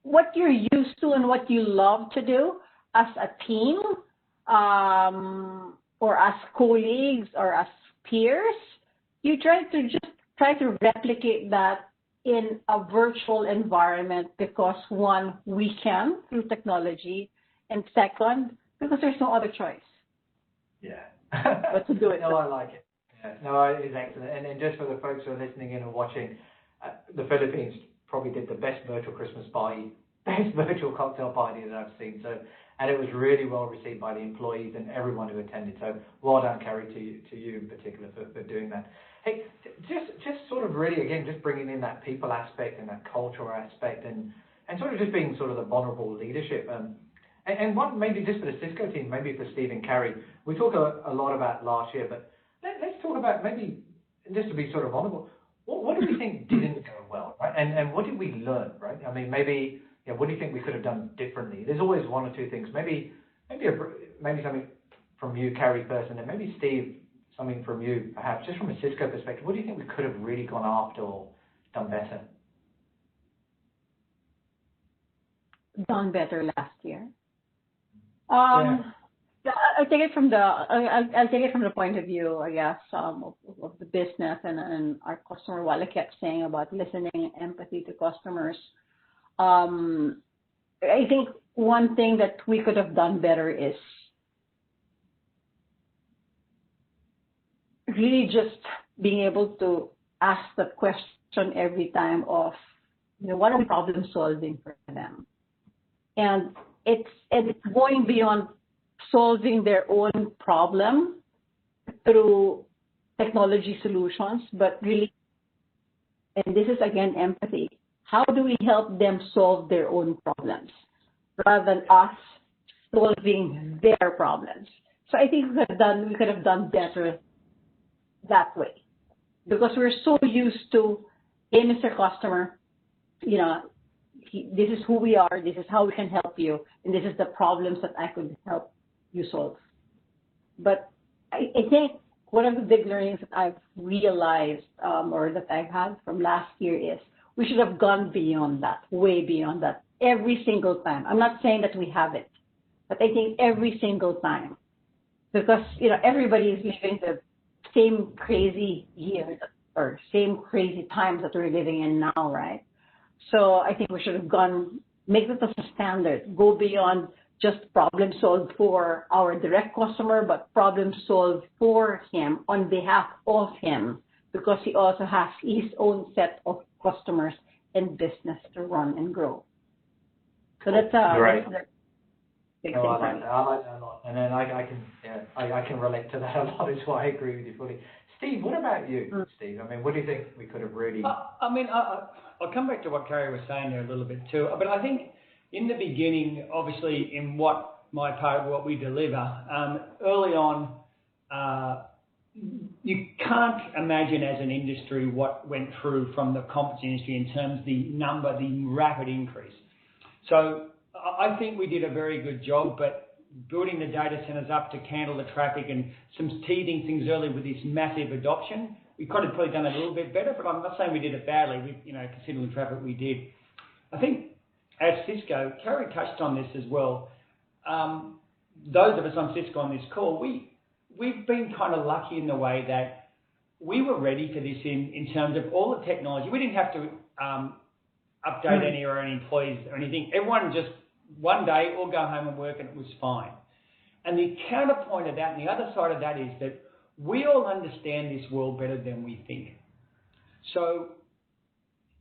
what you're used to and what you love to do as a team, or as colleagues or as peers. You try to replicate that in a virtual environment because, one, we can through technology, and second, because there's no other choice. Yeah. But to do it. No, I like it. Yeah. No, it's excellent. And just for the folks who are listening in and watching, the Philippines probably did the best virtual Christmas party, best virtual cocktail party that I've seen. So, and it was really well received by the employees and everyone who attended. So well done, Carrie, to you in particular for doing that. Hey, just sort of really, again, just bringing in that people aspect and that cultural aspect and sort of just being sort of the vulnerable leadership. And one, maybe just for the Cisco team, maybe for Steve and Carrie, we talk a lot about last year, but let's talk about maybe, just to be sort of vulnerable, what do we think didn't go well, right? And what did we learn, right? I mean, maybe, what do you think we could have done differently? There's always one or two things. Maybe something from you, Carrie, first, and then maybe Steve, something from you, perhaps, just from a Cisco perspective. What do you think we could have really gone after or done better? Done better last year. I'll take it from the point of view, I guess, of the business and our customer. While I kept saying about listening and empathy to customers, I think one thing that we could have done better is really just being able to ask the question every time of, what are we problem solving for them, and it's going beyond solving their own problem through technology solutions, but really, and this is again empathy, how do we help them solve their own problems rather than us solving their problems? So I think we could have done better that way, because we're so used to, hey, Mr. Customer, this is who we are, this is how we can help you, and this is the problems that I could help you solve. But I think one of the big learnings that I've realized, or that I've had from last year, is we should have gone beyond that, way beyond that. every single time. I'm not saying that we have it, but I think every single time, because everybody is living the same crazy year or same crazy times that we're living in now, right? So I think we should have make this as a standard, go beyond just problem solve for our direct customer, but problem solve for him on behalf of him, because he also has his own set of customers and business to run and grow. So that's great. Big I thing like that. I like that a lot, and then I can relate to that a lot as well. I agree with you fully. Steve, what about you, Steve? I mean, what do you think we could have really? I'll come back to what Carrie was saying there a little bit too. But I think in the beginning, obviously, in what we deliver, early on, you can't imagine as an industry what went through from the conference industry in terms of the rapid increase. So I think we did a very good job, but building the data centers up to handle the traffic and some teething things early with this massive adoption, we could have probably done a little bit better, but I'm not saying we did it badly. Considering the traffic we did. I think as Cisco, Carrie touched on this as well. Those of us on Cisco on this call, we've been kind of lucky in the way that we were ready for this in terms of all the technology. We didn't have to update any of our employees or anything. Everyone just one day all go home and work, and it was fine. And the counterpoint of that and the other side of that is that we all understand this world better than we think. So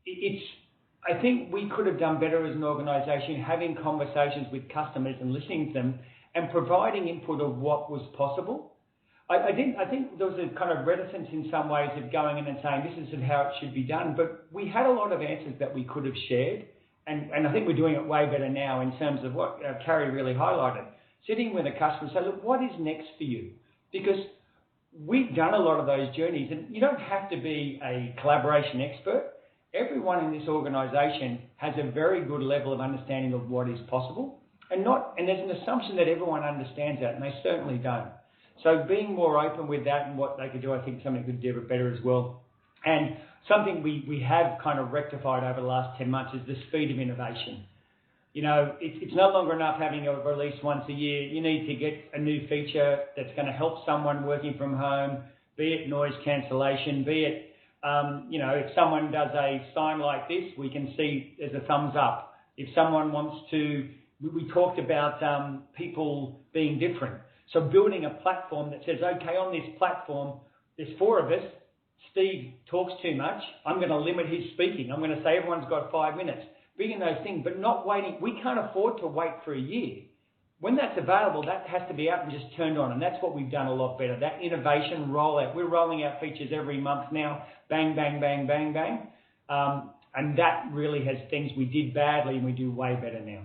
I think we could have done better as an organisation, having conversations with customers and listening to them and providing input of what was possible. I think there was a kind of reticence in some ways of going in and saying this is how it should be done, but we had a lot of answers that we could have shared, and I think we're doing it way better now in terms of what Carrie really highlighted. Sitting with a customer and say, look, what is next for you? Because we've done a lot of those journeys, and you don't have to be a collaboration expert. Everyone in this organisation has a very good level of understanding of what is possible, and there's an assumption that everyone understands that, and they certainly don't. So being more open with that and what they could do, I think something could do it better as well. And something we have kind of rectified over the last 10 months is the speed of innovation. It's no longer enough having a release once a year. You need to get a new feature that's going to help someone working from home, be it noise cancellation, be it, if someone does a sign like this, we can see there's a thumbs up. If someone wants to, we talked about people being different. So building a platform that says, okay, on this platform, there's 4 of us. Steve talks too much. I'm going to limit his speaking. I'm going to say everyone's got 5 minutes. Bringing those things, but not waiting. We can't afford to wait for a year. When that's available, that has to be out and just turned on, and that's what we've done a lot better. That innovation rollout. We're rolling out features every month now. Bang, bang, bang, bang, bang. And that really has things we did badly and we do way better now.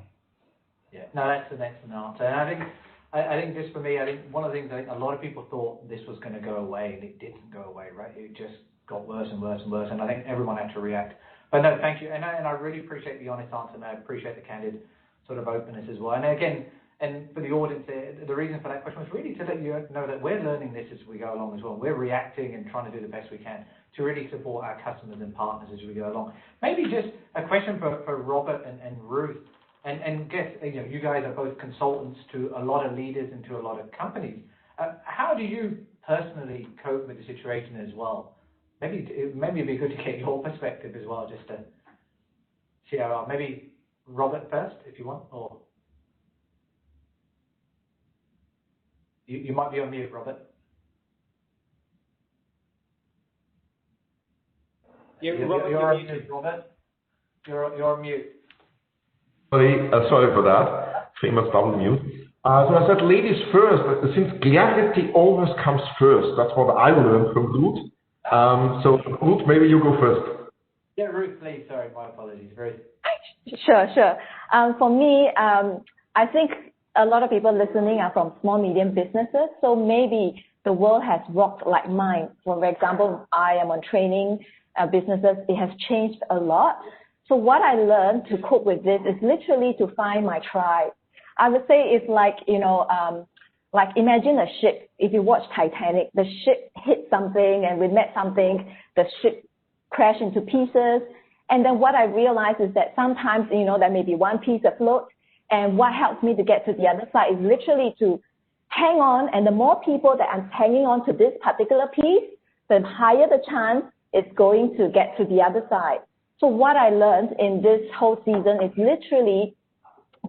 Yeah, no, that's an excellent answer. And I think just for me, I think one of the things, I think a lot of people thought this was going to go away, and it didn't go away, right? It just got worse and worse and worse, and I think everyone had to react. But no, thank you, and I really appreciate the honest answer, and I appreciate the candid sort of openness as well. And again, and for the audience, the reason for that question was really to let you know that we're learning this as we go along as well. We're reacting and trying to do the best we can to really support our customers and partners as we go along. Maybe just a question for Robert and Ruth. And guess, you guys are both consultants to a lot of leaders and to a lot of companies. How do you personally cope with the situation as well? Maybe it'd be good to get your perspective as well, just to see how. Maybe Robert first, if you want, or you might be on mute, Robert. Yeah, Robert, you're on mute, Robert. You're on mute. Sorry for that. Famous double mute. So I said ladies first, since clarity always comes first. That's what I learned from Ruth. So Ruth, maybe you go first. Yeah, Ruth, please. Sorry, my apologies. Ruth. Sure. For me, I think a lot of people listening are from small, medium businesses. So maybe the world has rocked like mine. For example, I am on training businesses. It has changed a lot. So what I learned to cope with this is literally to find my tribe. I would say it's like, like imagine a ship. If you watch Titanic, the ship hit something and we met something, the ship crashed into pieces. And then what I realized is that sometimes, there may be one piece afloat, and what helps me to get to the other side is literally to hang on, and the more people that I'm hanging on to this particular piece, the higher the chance it's going to get to the other side. So what I learned in this whole season is literally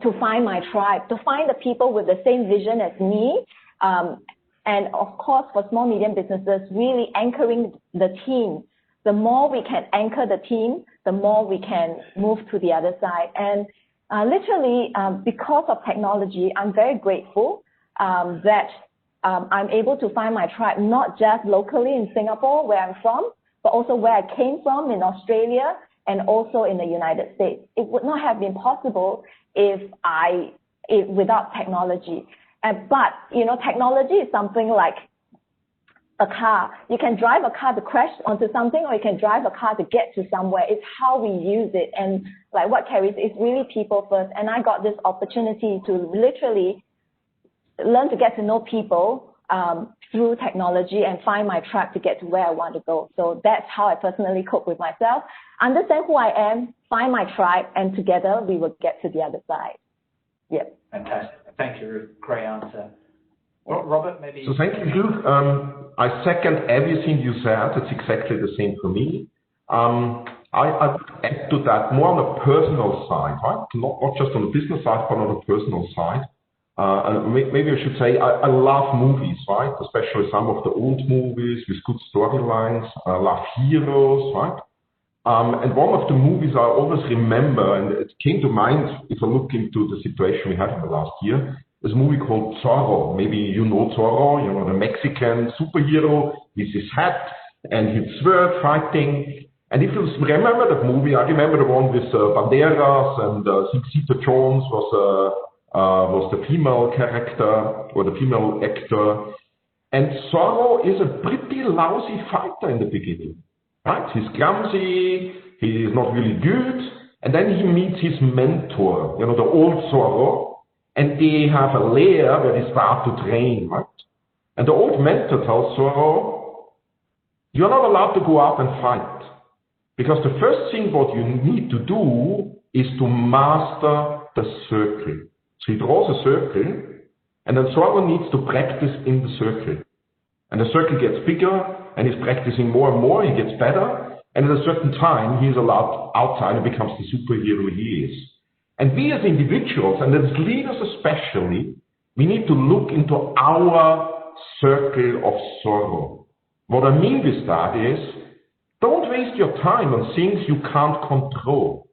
to find my tribe, to find the people with the same vision as me, and of course for small, medium businesses, really anchoring the team. The more we can anchor the team, the more we can move to the other side. And literally, because of technology, I'm very grateful that I'm able to find my tribe, not just locally in Singapore, where I'm from, but also where I came from in Australia and also in the United States. It would not have been possible without technology. But, technology is something like a car. You can drive a car to crash onto something, or you can drive a car to get to somewhere. It's how we use it. And like what Carrie said, it's really people first. And I got this opportunity to literally learn to get to know people through technology and find my track to get to where I want to go. So that's how I personally cope with myself. Understand who I am, find my tribe, and together we will get to the other side. Yep. Fantastic. Thank you, Ruth. Great answer. Robert, maybe... So thank you, Ruth. I second everything you said. It's exactly the same for me. I would add to that more on the personal side, right? Not just on the business side, but on the personal side. And maybe I should say I love movies, right? Especially some of the old movies with good storylines. I love heroes, right? And one of the movies I always remember, and it came to mind if I look into the situation we had in the last year, is a movie called Zorro. Maybe you know Zorro, the Mexican superhero with his hat and his sword fighting. And if you remember that movie, I remember the one with Banderas, and Zita Jones was the female character or the female actor. And Zorro is a pretty lousy fighter in the beginning. Right? He's clumsy, he is not really good, and then he meets his mentor, the old Zorro, and they have a lair where they start to train, right? And the old mentor tells Zorro, you're not allowed to go out and fight, because the first thing what you need to do is to master the circle. So he draws a circle, and then Zorro needs to practice in the circle. And the circle gets bigger, and he's practicing more and more, he gets better, and at a certain time, he is allowed outside and becomes the superhero he is. And we as individuals, and as leaders especially, we need to look into our circle of Zorro. What I mean with that is, don't waste your time on things you can't control.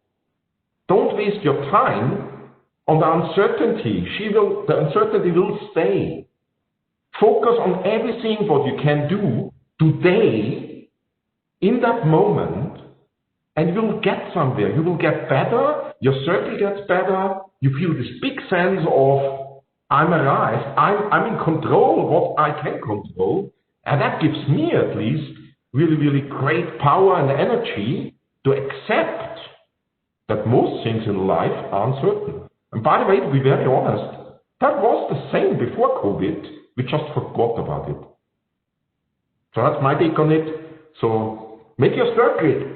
Don't waste your time on the uncertainty. The uncertainty will stay. Focus on everything what you can do today, in that moment, and you will get somewhere. You will get better, your circle gets better, you feel this big sense of, I'm arrived, I'm in control of what I can control, and that gives me at least really, really great power and energy to accept that most things in life are uncertain. And by the way, to be very honest, that was the same before COVID, we just forgot about it. So that's my take on it. So make your circle.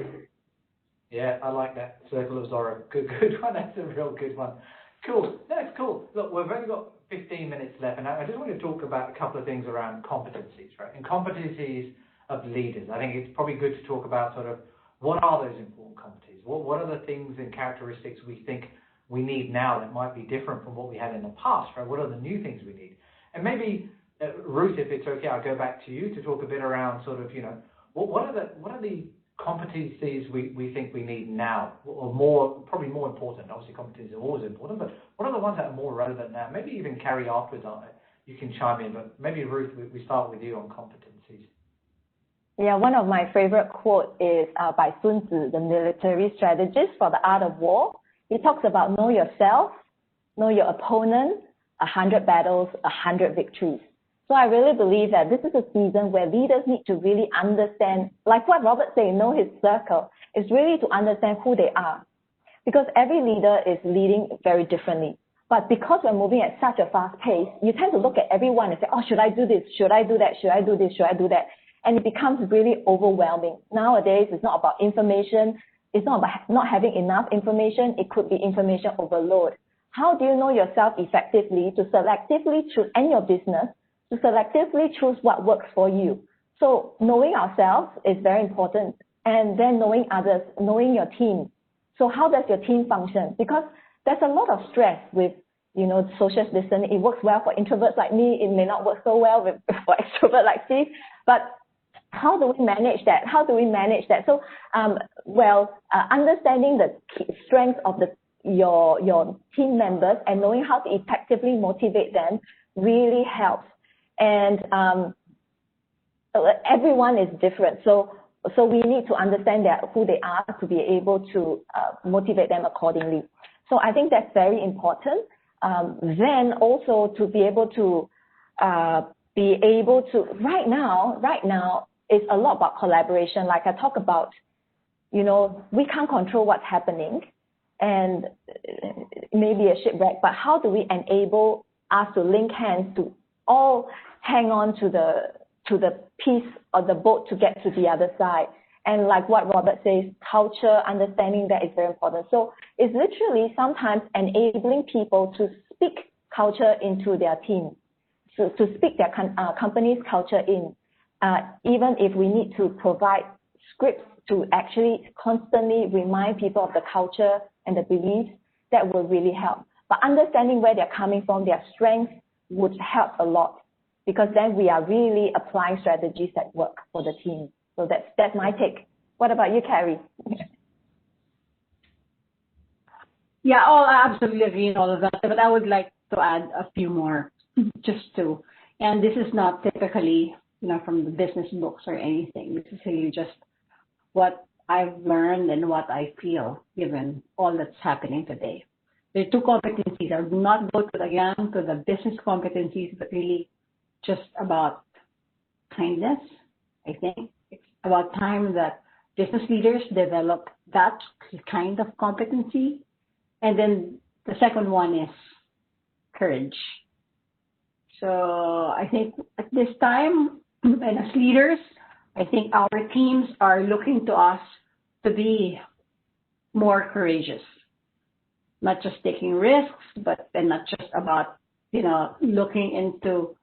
Yeah, I like that. Circle of Zorro. Good one. That's a real good one. Cool. That's cool. Look, we've only got 15 minutes left, and I just want to talk about a couple of things around competencies, right? And competencies of leaders. I think it's probably good to talk about sort of what are those important competencies? What are the things and characteristics we think we need now that might be different from what we had in the past, right? What are the new things we need? And maybe Ruth, if it's okay, I'll go back to you to talk a bit around sort of, what are the competencies we think we need now, or probably more important? Obviously, competencies are always important, but what are the ones that are more relevant now? Maybe even Carrie afterwards, you can chime in, but maybe Ruth, we start with you on competencies. Yeah, one of my favorite quotes is by Sun Tzu, the military strategist for the art of war. He talks about know yourself, know your opponent, 100 battles, 100 victories. So I really believe that this is a season where leaders need to really understand, like what Robert said, know his circle, is really to understand who they are. Because every leader is leading very differently. But because we're moving at such a fast pace, you tend to look at everyone and say, oh, should I do this? Should I do that? Should I do this? Should I do that? And it becomes really overwhelming. Nowadays, it's not about information. it's not about not having enough information. It could be information overload. How do you know yourself effectively to selectively choose, and your business, to selectively choose what works for you? So knowing ourselves is very important, and then knowing others, knowing your team. So how does your team function? Because there's a lot of stress with, social distancing. It works well for introverts like me. It may not work so well for extroverts like Steve. But how do we manage that? So, understanding the strengths of your team members and knowing how to effectively motivate them really helps. And everyone is different. So we need to understand who they are to be able to motivate them accordingly. So I think that's very important. Then also to be able to right now it's a lot about collaboration. Like I talk about, we can't control what's happening and maybe a shipwreck, but how do we enable us to link hands to all hang on to the piece of the boat to get to the other side? And like what Robert says, culture, understanding that is very important. So it's literally sometimes enabling people to speak culture into their team, so to speak their company's culture in, even if we need to provide scripts to actually constantly remind people of the culture and the beliefs, that will really help. But understanding where they're coming from, their strengths, would help a lot, because then we are really applying strategies that work for the team. So that's my take. What about you, Carrie? Yeah, I absolutely agree in all of that, but I would like to add a few more, and this is not typically, from the business books or anything. This is really just what I've learned and what I feel given all that's happening today. There are two competencies. I will not go to the business competencies, but really just about kindness. I think it's about time that business leaders develop that kind of competency. And then the second one is courage. So I think at this time, and as leaders, I think our teams are looking to us to be more courageous, not just taking risks, and not just about, looking into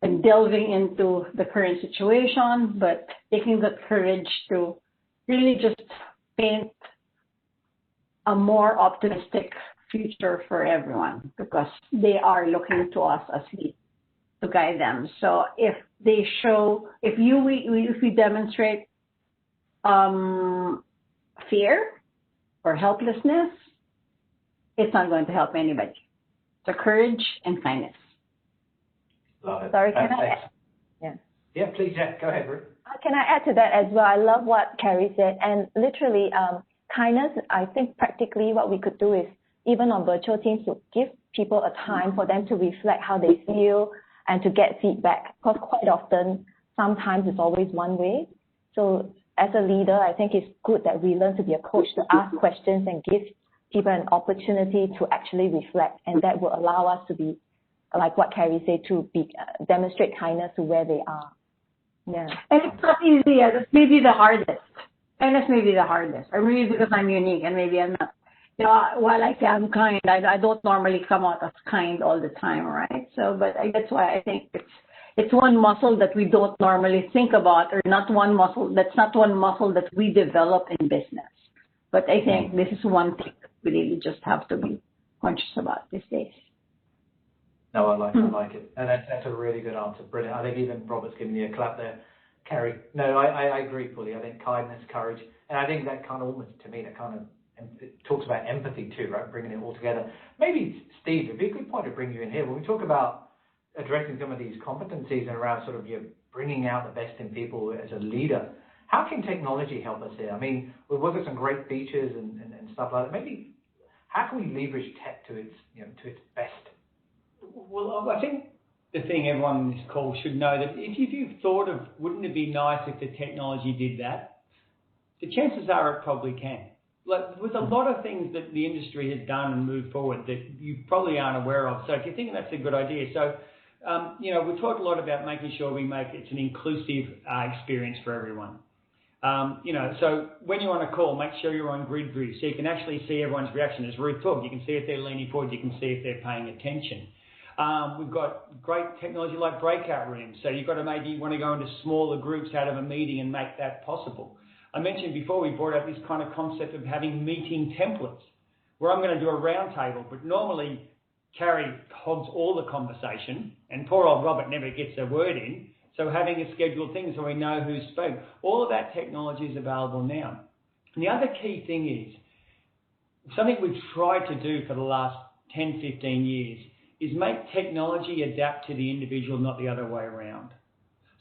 and delving into the current situation, but taking that courage to really just paint a more optimistic future for everyone, because they are looking to us as leaders to guide them. So if we demonstrate fear or helplessness, it's not going to help anybody. So courage and kindness. Love it. Sorry, can I add? Yeah. Yeah, please, go ahead, Ruth. Can I add to that as well? I love what Carrie said. And literally, kindness, I think practically what we could do is, even on virtual teams, to give people a time for them to reflect how they feel and to get feedback. Because quite often, sometimes it's always one way. So as a leader, I think it's good that we learn to be a coach, to ask questions and give people an opportunity to actually reflect. And that will allow us to be, like what Carrie said, to be demonstrate kindness to where they are. Yeah. And it's not easy. It's maybe the hardest. And it's maybe the hardest. Or maybe because I'm unique and maybe I'm not. While I say I'm kind, I don't normally come out as kind all the time, right? So, but that's why I think it's one muscle that we don't normally think about, or not one muscle. That's not one muscle that we develop in business. But I think this is one thing that we really just have to be conscious about these days. No, I like it. And that's a really good answer. Brilliant. I think even Robert's giving you a clap there. Carrie, no, I agree fully. I think kindness, courage, and I think that kind of almost, to me, that kind of it talks about empathy too, right? Bringing it all together. Maybe, Steve, it'd be a good point to bring you in here. When we talk about addressing some of these competencies and around sort of bringing out the best in people as a leader, how can technology help us here? I mean, we've worked with some great features and stuff like that. Maybe how can we leverage tech to its best? Well, I think the thing everyone on this call should know, that if you've thought of, wouldn't it be nice if the technology did that? The chances are it probably can. Like with a lot of things that the industry has done and moved forward that you probably aren't aware of. So if you think that's a good idea. So, we talked a lot about making sure we make it's an inclusive experience for everyone. So when you're on a call, make sure you're on grid view so you can actually see everyone's reaction. As Ruth talked, you can see if they're leaning forward, you can see if they're paying attention. We've got great technology like breakout rooms. So you've got to maybe want to go into smaller groups out of a meeting and make that possible. I mentioned before we brought up this kind of concept of having meeting templates where I'm going to do a round table, but normally Carrie hogs all the conversation and poor old Robert never gets a word in. So having a scheduled thing so we know who spoke. All of that technology is available now. And the other key thing is something we've tried to do for the last 10, 15 years is make technology adapt to the individual, not the other way around.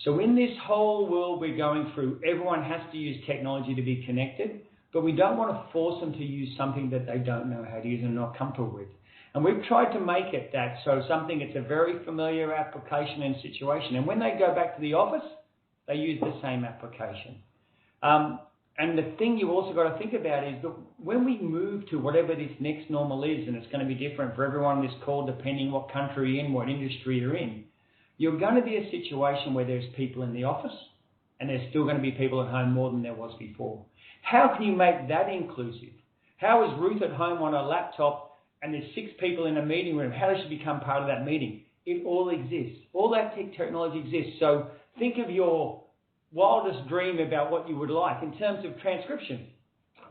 So in this whole world we're going through, everyone has to use technology to be connected, but we don't want to force them to use something that they don't know how to use and are not comfortable with. And we've tried to make it that so something that's a very familiar application and situation. And when they go back to the office, they use the same application. And the thing you also got to think about is that when we move to whatever this next normal is, and it's going to be different for everyone on this call, depending what country you're in, what industry you're in, you're going to be a situation where there's people in the office and there's still going to be people at home more than there was before. How can you make that inclusive? How is Ruth at home on a laptop and there's 6 people in a meeting room? How does she become part of that meeting? It all exists. All that technology exists. So think of your wildest dream about what you would like in terms of transcription.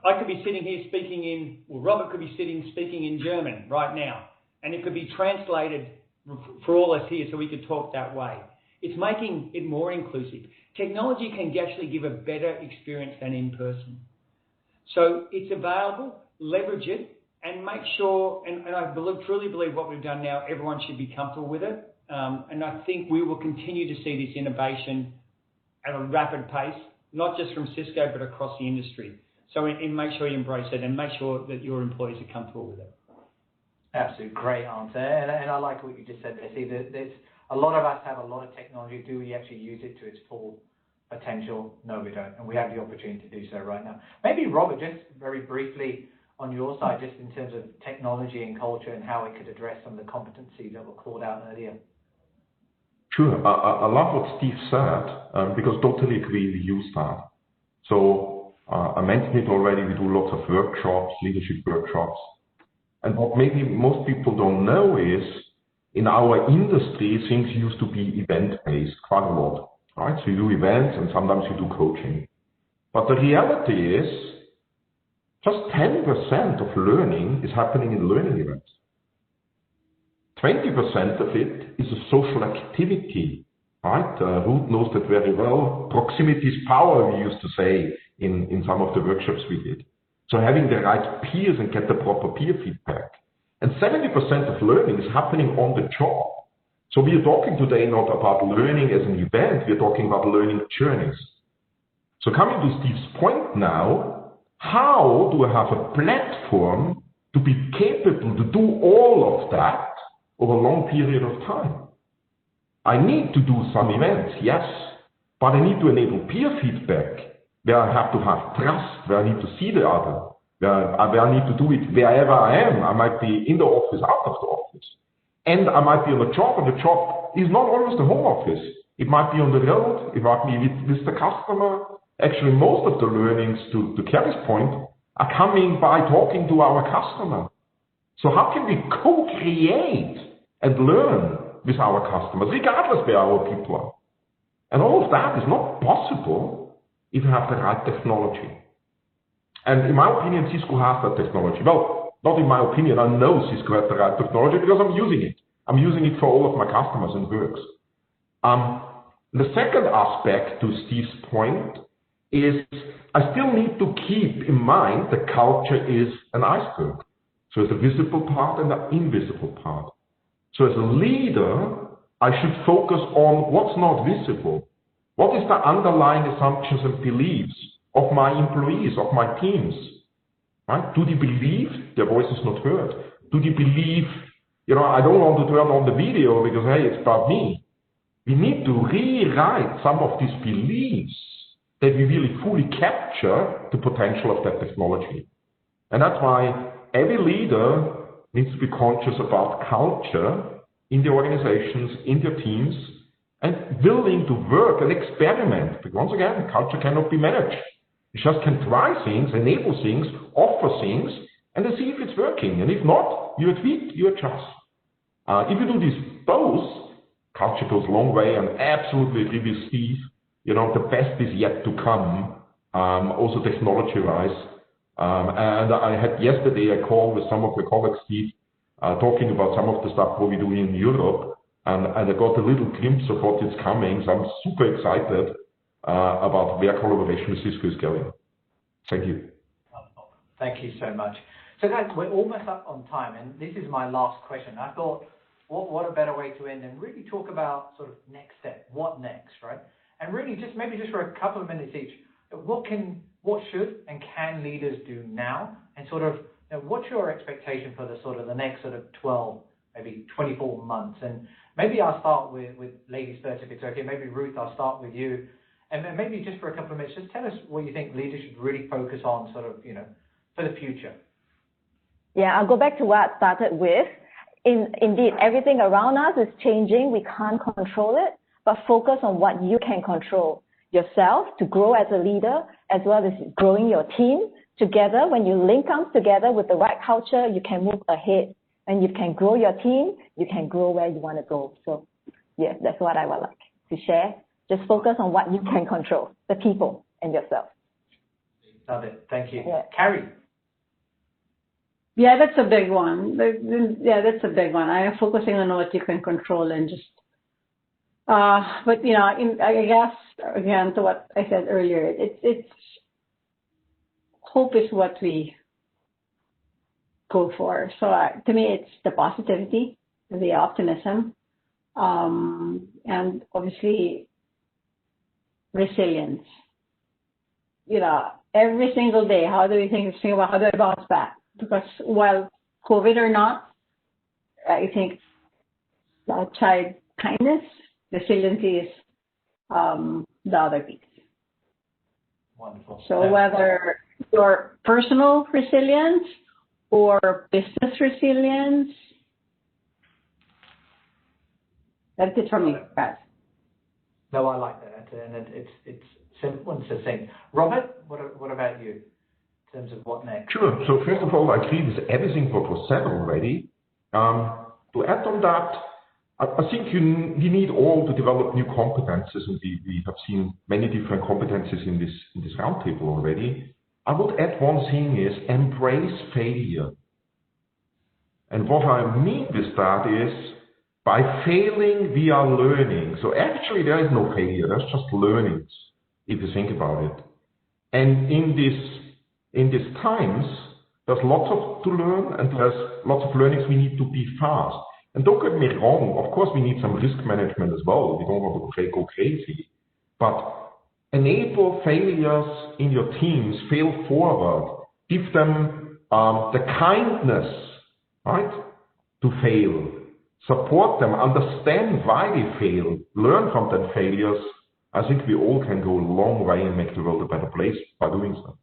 I could be sitting here Robert could be speaking in German right now, and it could be translated for all us here so we could talk that way. It's making it more inclusive. Technology can actually give a better experience than in person. So it's available, leverage it, and make sure, and I truly believe what we've done now, everyone should be comfortable with it. And I think we will continue to see this innovation at a rapid pace, not just from Cisco, but across the industry. So make sure you embrace it and make sure that your employees are comfortable with it. Absolutely great answer. And I like what you just said there. See, there's a lot of us have a lot of technology. Do we actually use it to its full potential? No, we don't. And we have the opportunity to do so right now. Maybe, Robert, just very briefly on your side, just in terms of technology and culture and how it could address some of the competencies that were called out earlier. Sure. I love what Steve said, because totally agree we use that. So I mentioned it already, we do lots of workshops, leadership workshops. And what maybe most people don't know is, in our industry, things used to be event-based quite a lot, right? So you do events and sometimes you do coaching. But the reality is, just 10% of learning is happening in learning events. 20% of it is a social activity, right? Ruth knows that very well. Proximity is power, we used to say in some of the workshops we did. So having the right peers and get the proper peer feedback. And 70% of learning is happening on the job. So we are talking today not about learning as an event, we're talking about learning journeys. So coming to Steve's point now, how do I have a platform to be capable to do all of that over a long period of time? I need to do some events, yes, but I need to enable peer feedback, where I have to have trust, where I need to see the other, where I need to do it wherever I am. I might be in the office, out of the office. And I might be on a job, and the job is not always the home office. It might be on the road, it might be with the customer. Actually, most of the learnings, to Carrie's point, are coming by talking to our customer. So how can we co-create and learn with our customers, regardless where our people are? And all of that is not possible if you have the right technology. And in my opinion, Cisco has that technology. Well, not in my opinion, I know Cisco has the right technology because I'm using it. I'm using it for all of my customers and it works. The second aspect to Steve's point is I still need to keep in mind the culture is an iceberg. So there's a visible part and an invisible part. So as a leader, I should focus on what's not visible. What is the underlying assumptions and beliefs of my employees, of my teams? Right? Do they believe their voice is not heard? Do they believe, I don't want to turn on the video because, hey, it's about me. We need to rewrite some of these beliefs that we really fully capture the potential of that technology. And that's why every leader needs to be conscious about culture in the organizations, in their teams, and willing to work and experiment. But once again, culture cannot be managed. You just can try things, enable things, offer things, and then see if it's working. And if not, you tweak, you adjust. If you do this both, culture goes a long way, and absolutely agree with Steve. The best is yet to come, also technology-wise. And I had yesterday a call with some of the colleagues, Steve, talking about some of the stuff what we do in Europe, and I got a little glimpse of what is coming. So I'm super excited about where collaboration with Cisco is going. Thank you. Thank you so much. So guys, we're almost up on time, and this is my last question. I thought, what a better way to end and really talk about sort of next step, what next, right? And really maybe just for a couple of minutes each, what should and can leaders do now, and sort of what's your expectation for the next sort of 12, maybe 24 months? And maybe I'll start with ladies first, if it's okay. Maybe Ruth, I'll start with you, and then maybe just for a couple of minutes, just tell us what you think leaders should really focus on, sort of for the future. Yeah, I'll go back to what I started with. Indeed, everything around us is changing. We can't control it, but focus on what you can control. Yourself to grow as a leader, as well as growing your team together. When you link arms together with the right culture, you can move ahead. And you can grow your team, you can grow where you want to go. So, yes, that's what I would like to share. Just focus on what you can control, the people and yourself. Love it. Thank you. Yeah. Carrie. Yeah, that's a big one. Yeah, that's a big one. I am focusing on what you can control and just, but I guess again to what I said earlier, it's hope is what we go for. So to me, it's the positivity, the optimism, and obviously resilience. Every single day, how do we think about how do I bounce back? Because while COVID or not, I think outside kindness, resiliency is the other piece. Wonderful. So whether your personal resilience or business resilience, that's it from me, guys. No, I like that, and it's simple and succinct. Robert, what about you in terms of what next? Sure. So first of all, I agree with everything what was said already. To add on that, I think we need all to develop new competences, and we have seen many different competences in this roundtable already. I would add one thing is embrace failure. And what I mean with that is by failing, we are learning. So actually there is no failure, there's just learnings, if you think about it. And in these times, there's lots to learn, and there's lots of learnings we need to be fast. And don't get me wrong, of course we need some risk management as well. We don't want to go crazy. But enable failures in your teams, fail forward. Give them the kindness, right, to fail. Support them, understand why they fail, learn from their failures. I think we all can go a long way and make the world a better place by doing so.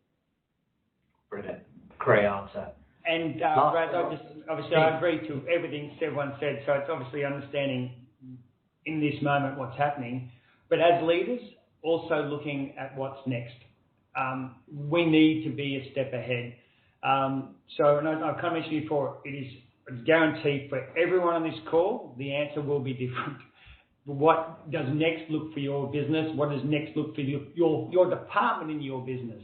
Brilliant. Great answer. And Brad, I agree to everything everyone said. So it's obviously understanding in this moment what's happening, but as leaders, also looking at what's next. We need to be a step ahead. And I've kind of mentioned before, it is guaranteed for everyone on this call, the answer will be different. What does next look for your business? What does next look for your department in your business?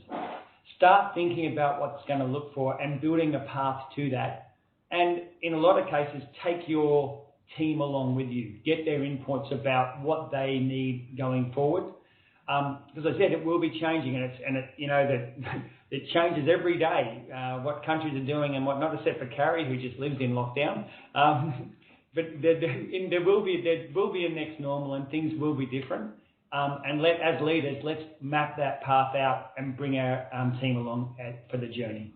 Start thinking about what's going to look for and building a path to that. And in a lot of cases, take your team along with you. Get their inputs about what they need going forward. As I said, it will be changing, and it changes every day. What countries are doing and what not, except for Carrie, who just lives in lockdown. But there will be a next normal, and things will be different. And as leaders, let's map that path out and bring our team along for the journey.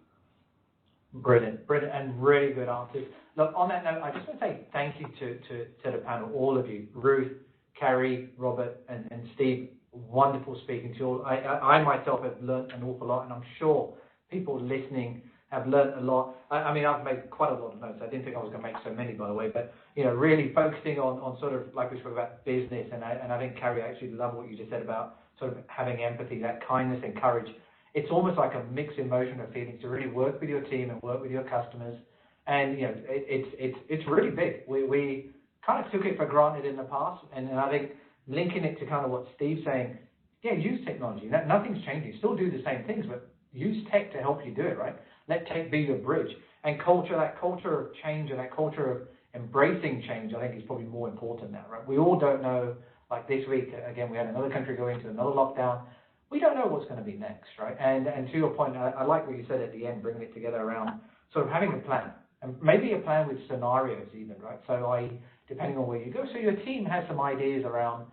Brilliant, and really good answers. Look, on that note, I just want to say thank you to the panel, all of you, Ruth, Carrie, Robert, and Steve. Wonderful speaking to you all. I myself have learned an awful lot, and I'm sure people listening have learned a lot. I mean, I've made quite a lot of notes. I didn't think I was going to make so many, by the way, but really focusing on sort of like we spoke about business, and I think Carrie, I actually love what you just said about sort of having empathy, that kindness and courage it's almost like a mixed emotion of feelings to really work with your team and work with your customers. And it's really big. We kind of took it for granted in the past, and I think linking it to kind of what Steve's saying, yeah, use technology. Nothing's changing. Still do the same things, but use tech to help you do it, right? Let tech be your bridge. And that culture of change and that culture of embracing change, I think is probably more important now, right? We all don't know, like this week, again, we had another country go into another lockdown. We don't know what's going to be next, right? And to your point, I like what you said at the end, bringing it together around sort of having a plan. And maybe a plan with scenarios even, right? So depending on where you go, so your team has some ideas around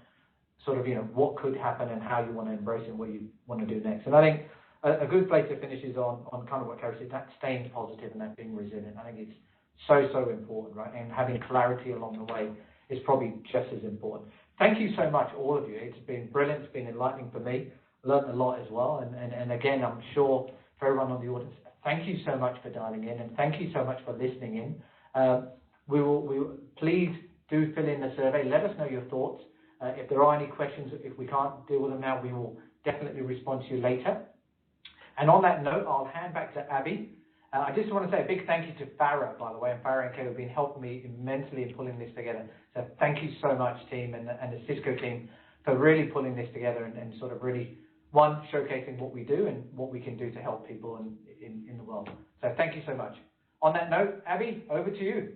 sort of, what could happen and how you want to embrace it and what you want to do next. And I think a good place to finish is on kind of what Carrie said, that staying positive and that being resilient. I think it's so important, right? And having clarity along the way is probably just as important. Thank you so much, all of you. It's been brilliant. It's been enlightening for me. Learned a lot as well. And again, I'm sure for everyone on the audience, thank you so much for dialing in, and thank you so much for listening in. We will please do fill in the survey. Let us know your thoughts. If there are any questions, if we can't deal with them now, we will definitely respond to you later. And on that note, I'll hand back to Abby. I just want to say a big thank you to Farah, by the way, and Farah and Kay have been helping me immensely in pulling this together. So thank you so much, team, and the Cisco team for really pulling this together and sort of really, one, showcasing what we do and what we can do to help people in the world. So thank you so much. On that note, Abby, over to you.